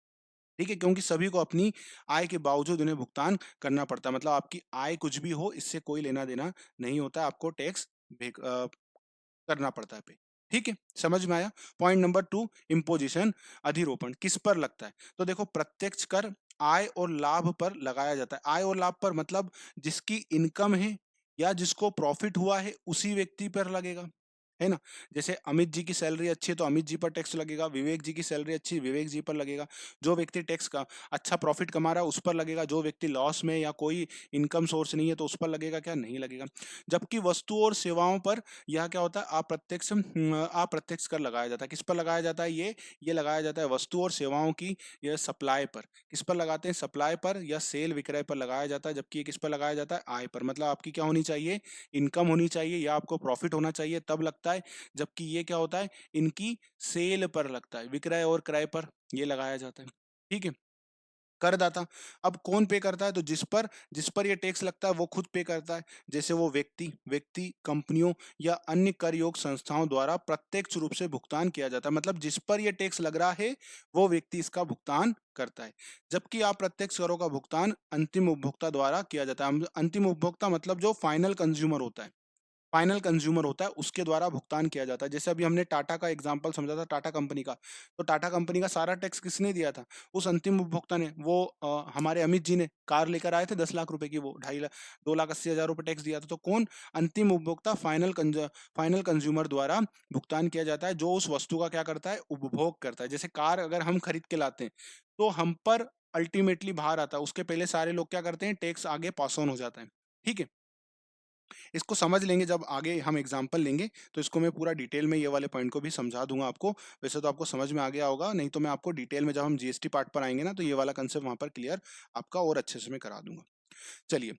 ठीक है, क्योंकि सभी को अपनी आय के बावजूद उन्हें भुगतान करना पड़ता है। मतलब आपकी आय कुछ भी हो, इससे कोई लेना देना नहीं होता है, आपको टैक्स करना पड़ता है पे। ठीक है, समझ में आया। पॉइंट नंबर 2, इम्पोजिशन, अधिरोपण किस पर लगता है? तो देखो, प्रत्यक्ष कर आय और लाभ पर लगाया जाता है। आय और लाभ पर मतलब जिसकी इनकम है या जिसको प्रॉफिट हुआ है उसी व्यक्ति पर लगेगा, है ना। जैसे अमित जी की सैलरी अच्छी है तो अमित जी पर टैक्स लगेगा, विवेक जी की सैलरी अच्छी है विवेक जी पर लगेगा। जो व्यक्ति टैक्स का अच्छा प्रॉफिट कमा रहा है उस पर लगेगा, जो व्यक्ति लॉस में या कोई इनकम सोर्स नहीं है तो उस पर लगेगा क्या? नहीं लगेगा। जबकि वस्तु और सेवाओं पर यह क्या होता है? अप्रत्यक्ष कर लगाया जाता है। किस पर लगाया जाता है? ये लगाया जाता है वस्तु और सेवाओं की यह सप्लाई पर। किस पर लगाते हैं? सप्लाई पर या सेल विक्रय पर लगाया जाता है। जबकि ये किस पर लगाया जाता है? आय पर। मतलब आपकी क्या होनी चाहिए? इनकम होनी चाहिए या आपको प्रॉफिट होना चाहिए, तब लगता है। जबकि ये क्या होता है? इनकी सेल पर लगता है, विक्रय और क्रय पर ये लगाया जाता है। ठीक है, करदाता। अब कौन पे करता है? तो जिस पर ये टैक्स लगता है वो खुद पे करता है। जैसे वो व्यक्ति कंपनियों या अन्य कर योग संस्थाओं द्वारा प्रत्यक्ष रूप से भुगतान किया जाता है। मतलब जिस पर ये टैक्स लग रहा है वो व्यक्ति इसका भुगतान करता है। जबकि अप्रत्यक्ष करों का भुगतान अंतिम उपभोक्ता द्वारा किया जाता है। अंतिम उपभोक्ता मतलब जो फाइनल कंज्यूमर होता है, फाइनल कंज्यूमर होता है उसके द्वारा भुगतान किया जाता है। जैसे अभी हमने टाटा का एग्जांपल समझा था, टाटा कंपनी का। तो टाटा कंपनी का सारा टैक्स किसने दिया था? उस अंतिम उपभोक्ता ने। वो हमारे अमित जी ने कार लेकर आए थे 10 लाख रुपए की, वो 2.5 लाख 2,80,000 रुपए टैक्स दिया था। तो कौन? अंतिम उपभोक्ता, फाइनल कंज्यूमर द्वारा भुगतान किया जाता है, जो उस वस्तु का क्या करता है? उपभोग करता है। जैसे कार अगर हम खरीद के लाते हैं तो हम पर अल्टीमेटली बाहर आता है, उसके पहले सारे लोग क्या करते हैं? टैक्स आगे पास ऑन हो जाता है। ठीक है, इसको समझ लेंगे जब आगे हम एग्जाम्पल लेंगे तो इसको मैं पूरा डिटेल में ये वाले पॉइंट को भी समझा दूंगा आपको। वैसे तो आपको समझ में आ गया होगा, नहीं तो मैं आपको डिटेल में जब हम जीएसटी पार्ट पर आएंगे ना तो ये वाला कंसेप्ट वहां पर क्लियर आपका और अच्छे से मैं करा दूंगा। चलिए,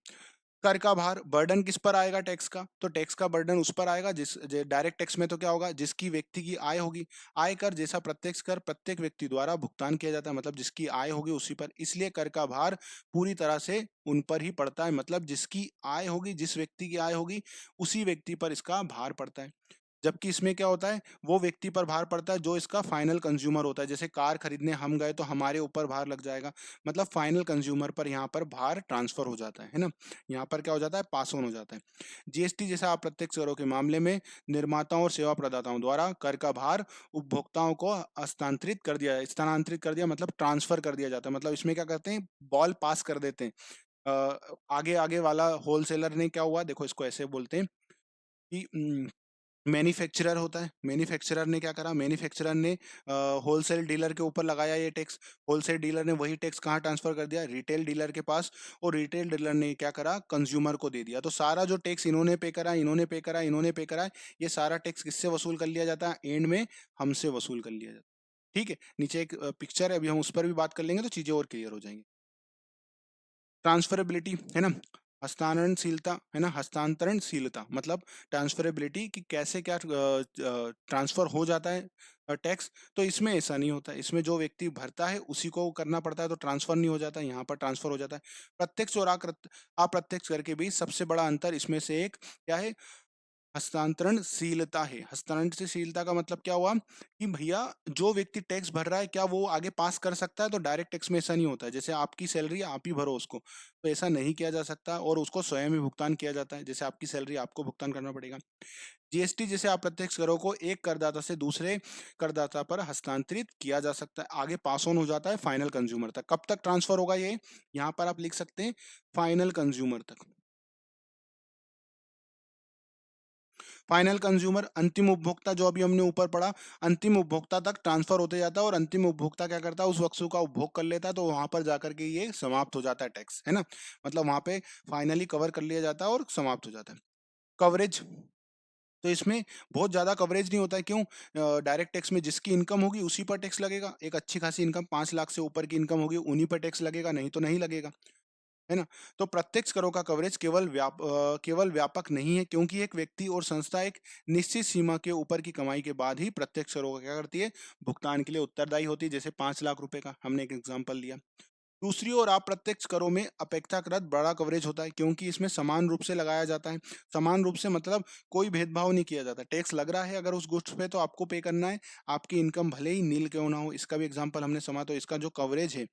कर का भार, बर्डन किस पर आएगा? टैक्स का। तो टैक्स का बर्डन उस पर आएगा जिस डायरेक्ट टैक्स में तो क्या होगा? जिसकी व्यक्ति की आय होगी। आय कर जैसा प्रत्यक्ष कर प्रत्येक व्यक्ति द्वारा भुगतान किया जाता है। मतलब जिसकी आय होगी उसी पर, इसलिए कर का भार पूरी तरह से उन पर ही पड़ता है। मतलब जिसकी आय होगी, जिस व्यक्ति की आय होगी उसी व्यक्ति पर इसका भार पड़ता है। जबकि इसमें क्या होता है? वो व्यक्ति पर भार पड़ता है जो इसका फाइनल कंज्यूमर होता है। जैसे कार खरीदने हम गए तो हमारे ऊपर भार लग जाएगा। मतलब फाइनल कंज्यूमर पर यहाँ पर भार ट्रांसफर हो जाता है ना। यहाँ पर क्या हो जाता है? पास ऑन हो जाता है। जीएसटी जैसा अप्रत्यक्ष करों के मामले में निर्माताओं और सेवा प्रदाताओं द्वारा कर का भार उपभोक्ताओं को स्थानांतरित कर दिया, मतलब ट्रांसफर कर दिया जाता है। मतलब इसमें क्या करते हैं? बॉल पास कर देते हैं। आगे आगे वाला होलसेलर ने क्या हुआ, देखो इसको ऐसे बोलते हैं कि मैन्युफैक्चरर होता है। मैन्युफैक्चरर ने क्या करा? मैन्युफैक्चरर ने होलसेल डीलर के ऊपर लगाया ये टैक्स। होलसेल डीलर ने वही टैक्स कहाँ ट्रांसफर कर दिया? रिटेल डीलर के पास। और रिटेल डीलर ने क्या करा? कंज्यूमर को दे दिया। तो सारा जो टैक्स इन्होंने पे करा, इन्होंने पे करा, इन्होंने पे करा, ये सारा टैक्स किससे वसूल कर लिया जाता है? एंड में हमसे वसूल कर लिया जाता है। ठीक है, नीचे एक पिक्चर है, अभी हम उस पर भी बात कर लेंगे तो चीजें और क्लियर हो जाएंगी। ट्रांसफरेबिलिटी है ना, हस्तांतरणशीलता है ना, हस्तांतरणशीलता मतलब ट्रांसफरेबिलिटी कि कैसे क्या ट्रांसफर हो जाता है टैक्स। तो इसमें ऐसा नहीं होता है। इसमें जो व्यक्ति भरता है उसी को करना पड़ता है, तो ट्रांसफर नहीं हो जाता है, यहाँ पर ट्रांसफर हो जाता है। प्रत्यक्ष और अप्रत्यक्ष कर के बीच सबसे बड़ा अंतर इसमें से एक क्या है? हस्तांतरणशीलता है। हस्तांतरणशीलता का मतलब क्या हुआ कि भैया जो व्यक्ति टैक्स भर रहा है क्या वो आगे पास कर सकता है? तो डायरेक्ट टैक्स में ऐसा नहीं होता है। जैसे आपकी सैलरी आप ही भरो उसको, तो ऐसा नहीं किया जा सकता और उसको स्वयं ही भुगतान किया जाता है। जैसे आपकी सैलरी आपको भुगतान करना पड़ेगा। जीएसटी जैसे अप्रत्यक्ष करों को एक करदाता से दूसरे करदाता पर हस्तांतरित किया जा सकता है, आगे पास ऑन हो जाता है फाइनल कंज्यूमर तक। कब तक ट्रांसफर होगा ये? यहाँ पर आप लिख सकते हैं फाइनल कंज्यूमर तक। फाइनल कंज्यूमर, अंतिम उपभोक्ता, जो अभी हमने ऊपर पढ़ा, अंतिम उपभोक्ता तक ट्रांसफर होते जाता है और अंतिम उपभोक्ता क्या करता है? उस वस्तु का उपभोग कर लेता है, तो वहां पर जाकर के ये समाप्त हो जाता है टैक्स, है ना। मतलब वहां पे फाइनली कवर कर लिया जाता है और समाप्त हो जाता है। कवरेज, तो इसमें बहुत ज़्यादा कवरेज नहीं होता है, क्यों? डायरेक्ट टैक्स में जिसकी इनकम होगी उसी पर टैक्स लगेगा। एक अच्छी खासी इनकम 5 लाख से ऊपर की इनकम होगी, उन्हीं पर टैक्स लगेगा, नहीं तो नहीं लगेगा, है ना? तो प्रत्यक्ष करों का कवरेज केवल व्यापक नहीं है, क्योंकि एक व्यक्ति और संस्था एक निश्चित सीमा के ऊपर की कमाई के बाद ही प्रत्यक्ष करों का क्या करती है, भुगतान के लिए उत्तरदायी होती है। जैसे 5 लाख रुपए का हमने एक एग्जांपल लिया। दूसरी ओर अप्रत्यक्ष करों में अपेक्षाकृत बड़ा कवरेज होता है, क्योंकि इसमें समान रूप से लगाया जाता है। समान रूप से मतलब कोई भेदभाव नहीं किया जाता। टैक्स लग रहा है अगर उस गुड्स पे, तो आपको पे करना है, आपकी इनकम भले ही नील क्यों ना हो। इसका भी एग्जांपल हमने समझा, तो इसका जो कवरेज है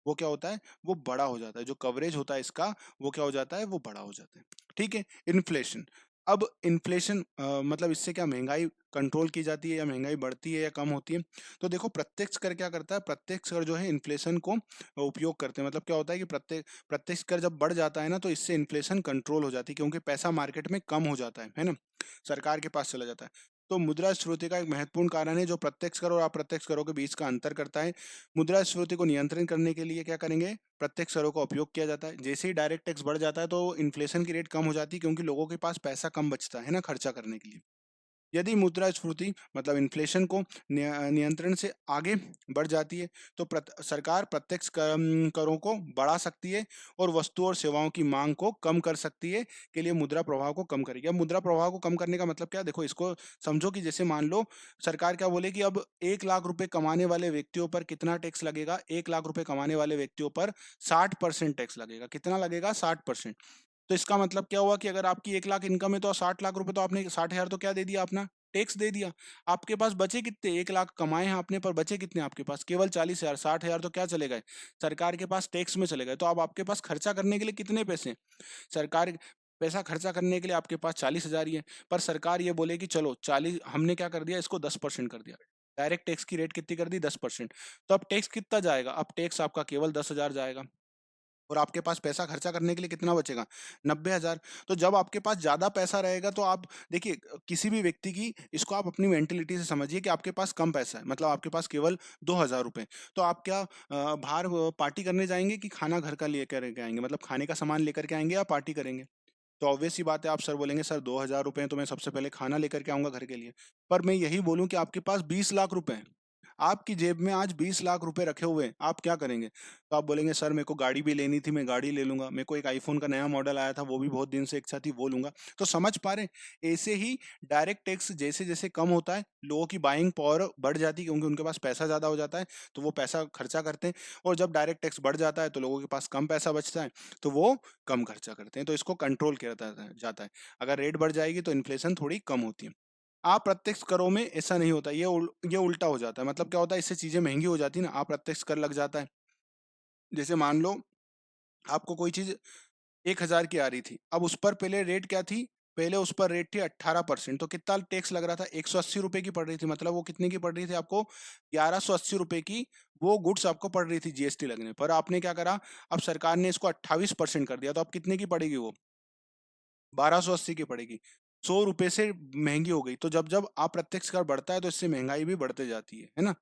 वो क्या होता है, वो बड़ा हो जाता है। जो कवरेज होता है इसका, वो क्या हो जाता है, वो बड़ा हो जाता है। ठीक है। इन्फ्लेशन। अब इन्फ्लेशन मतलब इससे क्या महंगाई कंट्रोल की जाती है, या महंगाई बढ़ती है या कम होती है? तो देखो, प्रत्यक्ष कर क्या करता है, प्रत्यक्ष कर जो है इन्फ्लेशन को उपयोग करते हैं। मतलब क्या होता है कि प्रत्यक्ष कर जब बढ़ जाता है ना, तो इससे इन्फ्लेशन कंट्रोल हो जाती है, क्योंकि पैसा मार्केट में कम हो जाता है ना, सरकार के पास चला जाता है। तो मुद्रास्फीति का एक महत्वपूर्ण कारण है जो प्रत्यक्ष कर और अप्रत्यक्ष करों के बीच का अंतर करता है। मुद्रास्फीति को नियंत्रित करने के लिए क्या करेंगे, प्रत्यक्ष करों का उपयोग किया जाता है। जैसे ही डायरेक्ट टैक्स बढ़ जाता है, तो इन्फ्लेशन की रेट कम हो जाती है, क्योंकि लोगों के पास पैसा कम बचता है ना खर्चा करने के लिए। यदि मुद्रास्फीति मतलब इन्फ्लेशन को नियंत्रण से आगे बढ़ जाती है, तो सरकार प्रत्यक्ष करों को बढ़ा सकती है और वस्तुओं और सेवाओं की मांग को कम कर सकती है, के लिए मुद्रा प्रवाह को कम करेगी। अब मुद्रा प्रवाह को कम करने का मतलब क्या है? देखो, इसको समझो कि जैसे मान लो सरकार क्या बोले कि अब 1 लाख रुपए कमाने वाले व्यक्तियों पर कितना टैक्स लगेगा? 1 लाख रुपए कमाने वाले व्यक्तियों पर 60% टैक्स लगेगा। कितना लगेगा? 60%। तो इसका मतलब क्या हुआ कि अगर आपकी 1 लाख इनकम है, तो 60 लाख रुपए तो आपने 60,000 तो क्या दे दिया, अपना टैक्स दे दिया। आपके पास बचे कितने? 1 लाख कमाए हैं आपने, पर बचे कितने आपके पास? केवल 40,000। 60,000 तो क्या चले गए? सरकार के पास टैक्स में चले गए। तो अब आपके पास खर्चा करने के लिए कितने पैसे? सरकार पैसा खर्चा करने के लिए आपके पास 40,000 ही है, पर सरकार ये बोले कि चलो 40, हमने क्या कर दिया, इसको 10% कर दिया। डायरेक्ट टैक्स की रेट कितनी कर दी? 10%। तो अब टैक्स कितना जाएगा? अब टैक्स आपका केवल 10,000 जाएगा, और आपके पास पैसा खर्चा करने के लिए कितना बचेगा? 90,000। तो जब आपके पास ज़्यादा पैसा रहेगा, तो आप देखिए, किसी भी व्यक्ति की, इसको आप अपनी मेंटालिटी से समझिए कि आपके पास कम पैसा है, मतलब आपके पास केवल 2,000 रुपये। तो आप क्या बाहर पार्टी करने जाएंगे, कि खाना घर का लेकर के आएंगे, मतलब खाने का सामान लेकर के आएंगे, या पार्टी करेंगे? तो ऑब्वियस सी बात है, आप सर बोलेंगे सर 2,000 रुपये हैं, तो मैं सबसे पहले खाना लेकर के आऊंगा घर के लिए। पर मैं यही बोलूं कि आपके पास 20 लाख रुपए हैं, आपकी जेब में आज 20 लाख रुपए रखे हुए हैं, आप क्या करेंगे? तो आप बोलेंगे सर मेरे को गाड़ी भी लेनी थी, मैं गाड़ी ले लूंगा, मेरे को एक आईफोन का नया मॉडल आया था, वो भी बहुत दिन से इच्छा थी, वो लूंगा। तो समझ पा रहे हैं? ऐसे ही डायरेक्ट टैक्स जैसे जैसे कम होता है, लोगों की बाइंग पावर बढ़ जाती है, क्योंकि उनके पास पैसा ज्यादा हो जाता है, तो वो पैसा खर्चा करते हैं। और जब डायरेक्ट टैक्स बढ़ जाता है, तो लोगों के पास कम पैसा बचता है, तो वो कम खर्चा करते हैं। तो इसको कंट्रोल किया जाता है। अगर रेट बढ़ जाएगी, तो इन्फ्लेशन थोड़ी कम होती है। अप्रत्यक्ष करों में ऐसा नहीं होता, ये उल्टा हो जाता है। मतलब क्या होता है, इससे चीजें महंगी हो जाती है ना, अप्रत्यक्ष कर लग जाता है। जैसे मान लो आपको कोई चीज 1,000 की आ रही थी, अब उस पर पहले रेट क्या थी? पहले उस पर रेट थी 18%, तो कितना टैक्स लग रहा था? 180 रुपए की पड़ रही थी। मतलब वो कितने की पड़ रही थी आपको? 1,180 रुपए की वो गुड्स आपको पड़ रही थी जीएसटी लगने पर। आपने क्या करा, अब सरकार ने इसको 28% कर दिया, तो अब कितने की पड़ेगी वो? 1,280 की पड़ेगी। 100 रुपए से महंगी हो गई। तो जब जब अप्रत्यक्ष कर बढ़ता है, तो इससे महंगाई भी बढ़ते जाती है ना?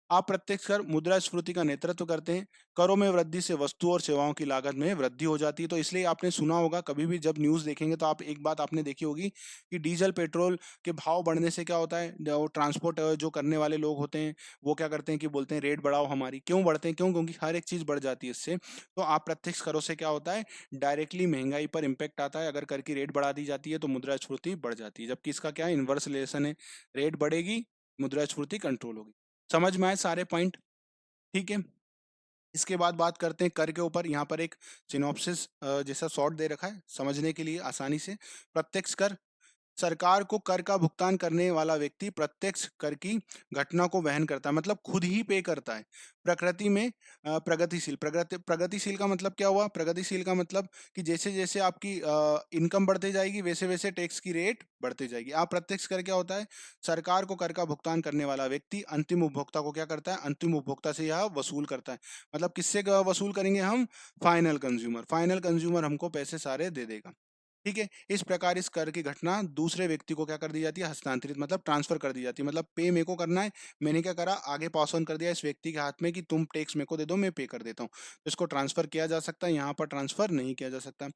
अप्रत्यक्ष कर मुद्रास्फीति का नेतृत्व करते हैं। करों में वृद्धि से वस्तुओं और सेवाओं की लागत में वृद्धि हो जाती है। तो इसलिए आपने सुना होगा, कभी भी जब न्यूज़ देखेंगे, तो आप एक बात आपने देखी होगी कि डीजल पेट्रोल के भाव बढ़ने से क्या होता है, जो ट्रांसपोर्ट जो करने वाले लोग होते हैं, वो क्या करते हैं कि बोलते हैं रेट बढ़ाओ हमारी। क्यों बढ़ते हैं? क्यों? क्योंकि हर एक चीज़ बढ़ जाती है इससे। तो अप्रत्यक्ष करों से क्या होता है, डायरेक्टली महंगाई पर इम्पैक्ट आता है। अगर कर की रेट बढ़ा दी जाती है, तो मुद्रास्फीति बढ़ जाती है, जबकि इसका क्या है, इन्वर्स रिलेशन है। रेट बढ़ेगी, मुद्रास्फीति कंट्रोल होगी। समझ में आए सारे पॉइंट? ठीक है। इसके बाद बात करते हैं कर के ऊपर। यहाँ पर एक सिनॉप्सिस जैसा शॉर्ट दे रखा है समझने के लिए आसानी से। प्रत्यक्ष कर, सरकार को कर का भुगतान करने वाला व्यक्ति प्रत्यक्ष कर की घटना को वहन करता है, मतलब खुद ही पे करता है। प्रकृति में प्रगतिशील का मतलब क्या हुआ? प्रगतिशील का मतलब कि जैसे जैसे आपकी इनकम बढ़ती जाएगी, वैसे वैसे टैक्स की रेट बढ़ती जाएगी। आप प्रत्यक्ष कर क्या होता है, सरकार को कर का भुगतान करने वाला व्यक्ति अंतिम उपभोक्ता को क्या करता है, अंतिम उपभोक्ता से यह वसूल करता है। मतलब किससे वसूल करेंगे हम? Final consumer. फाइनल कंज्यूमर हमको पैसे सारे दे देगा। ठीक है। इस प्रकार इस कर की घटना दूसरे व्यक्ति को क्या कर दी जाती है, हस्तांतरित मतलब ट्रांसफर कर दी जाती है। मतलब पे मेरे को करना है, मैंने क्या करा, आगे पास ऑन कर दिया इस व्यक्ति के हाथ में कि तुम टैक्स मेरे को दे दो, मैं पे कर देता हूँ। तो इसको ट्रांसफर किया जा सकता है, यहाँ पर ट्रांसफर नहीं किया जा सकता।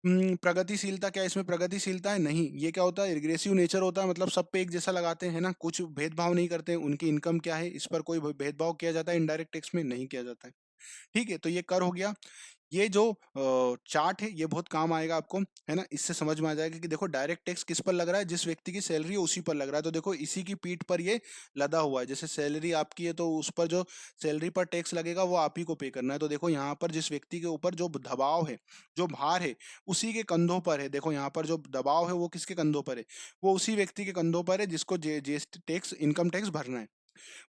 प्रगतिशीलता, क्या इसमें प्रगतिशीलता है? नहीं। ये क्या होता है? रिग्रेसिव नेचर होता है, मतलब सब पे एक जैसा लगाते हैं ना, कुछ भेदभाव नहीं करते हैं, उनकी इनकम क्या है इस पर कोई भेदभाव किया जाता है इनडायरेक्ट टैक्स में? नहीं किया जाता है। ठीक है, तो ये कर हो गया। ये जो चार्ट है ये बहुत काम आएगा आपको, है ना? इससे समझ में आ जाएगा कि देखो डायरेक्ट टैक्स किस पर लग रहा है, जिस व्यक्ति की सैलरी है उसी पर लग रहा है। तो देखो इसी की पीठ पर ये लदा हुआ है। जैसे सैलरी आपकी है तो उस पर जो सैलरी पर टैक्स लगेगा वो आप ही को पे करना है। तो देखो यहाँ पर जिस व्यक्ति के ऊपर जो दबाव है, जो भार है, उसी के कंधों पर है। देखो यहाँ पर जो दबाव है वो किसके कंधों पर है? वो उसी व्यक्ति के कंधों पर है जिसको जीएसटी टैक्स, इनकम टैक्स भरना है।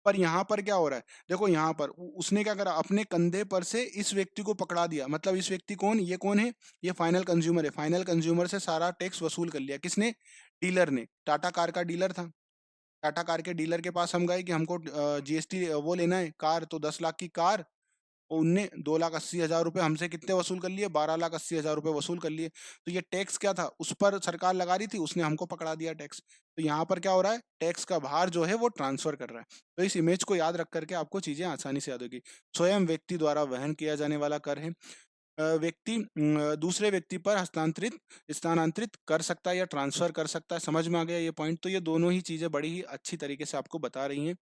पर यहाँ पर क्या हो रहा है? देखो यहाँ पर उसने क्या करा, अपने कंधे पर से इस व्यक्ति को पकड़ा दिया। मतलब इस व्यक्ति कौन? ये कौन है? ये फाइनल कंज्यूमर है। फाइनल कंज्यूमर से सारा टैक्स वसूल कर लिया। किसने? डीलर ने। टाटा कार का डीलर था। टाटा कार के डीलर के पास हम गए कि हमको जीएसटी वो लेना है कार, तो 10 लाख की कार, उनने 2,80,000 रुपए हमसे कितने वसूल कर लिए? 12,80,000 रुपए वसूल कर लिए। तो ये टैक्स क्या था? उस पर सरकार लगा रही थी, उसने हमको पकड़ा दिया टैक्स। तो यहाँ पर क्या हो रहा है? टैक्स का भार जो है वो ट्रांसफर कर रहा है। तो इस इमेज को याद रख करके आपको चीजें आसानी से याद होगी। स्वयं व्यक्ति द्वारा वहन किया जाने वाला कर है। व्यक्ति दूसरे व्यक्ति पर हस्तांतरित, स्थानांतरित कर सकता है या ट्रांसफर कर सकता है। समझ में आ गया ये पॉइंट? तो ये दोनों ही चीजें बड़ी ही अच्छी तरीके से आपको बता रही हैं।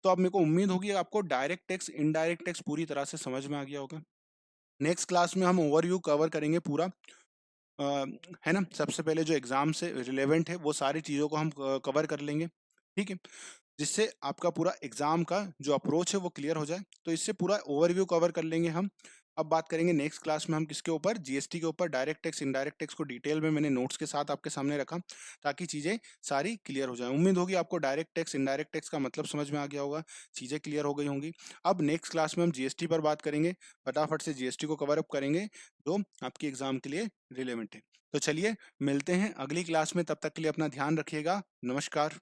तो अब मेरे को उम्मीद होगी आपको डायरेक्ट टैक्स, इनडायरेक्ट टैक्स पूरी तरह से समझ में आ गया होगा। नेक्स्ट क्लास में हम ओवरव्यू कवर करेंगे पूरा, अ, है ना? सबसे पहले जो एग्जाम से रिलेवेंट है वो सारी चीज़ों को हम कवर कर लेंगे, ठीक है? जिससे आपका पूरा एग्जाम का जो अप्रोच है वो क्लियर हो जाए। तो इससे पूरा ओवरव्यू कवर कर लेंगे हम। अब बात करेंगे नेक्स्ट क्लास में हम किसके ऊपर? जीएसटी के ऊपर। डायरेक्ट टैक्स, इनडायरेक्ट टैक्स को डिटेल में मैंने नोट्स के साथ आपके सामने रखा ताकि चीज़ें सारी क्लियर हो जाए। उम्मीद होगी आपको डायरेक्ट टैक्स, इनडायरेक्ट टैक्स का मतलब समझ में आ गया होगा, चीज़ें क्लियर हो गई होंगी। अब नेक्स्ट क्लास में हम जीएसटी पर बात करेंगे। फटाफट से जीएसटी को कवर अप करेंगे जो आपकी एग्जाम के लिए रिलेवेंट है। तो चलिए मिलते हैं अगली क्लास में, तब तक के लिए अपना ध्यान रखिएगा। नमस्कार।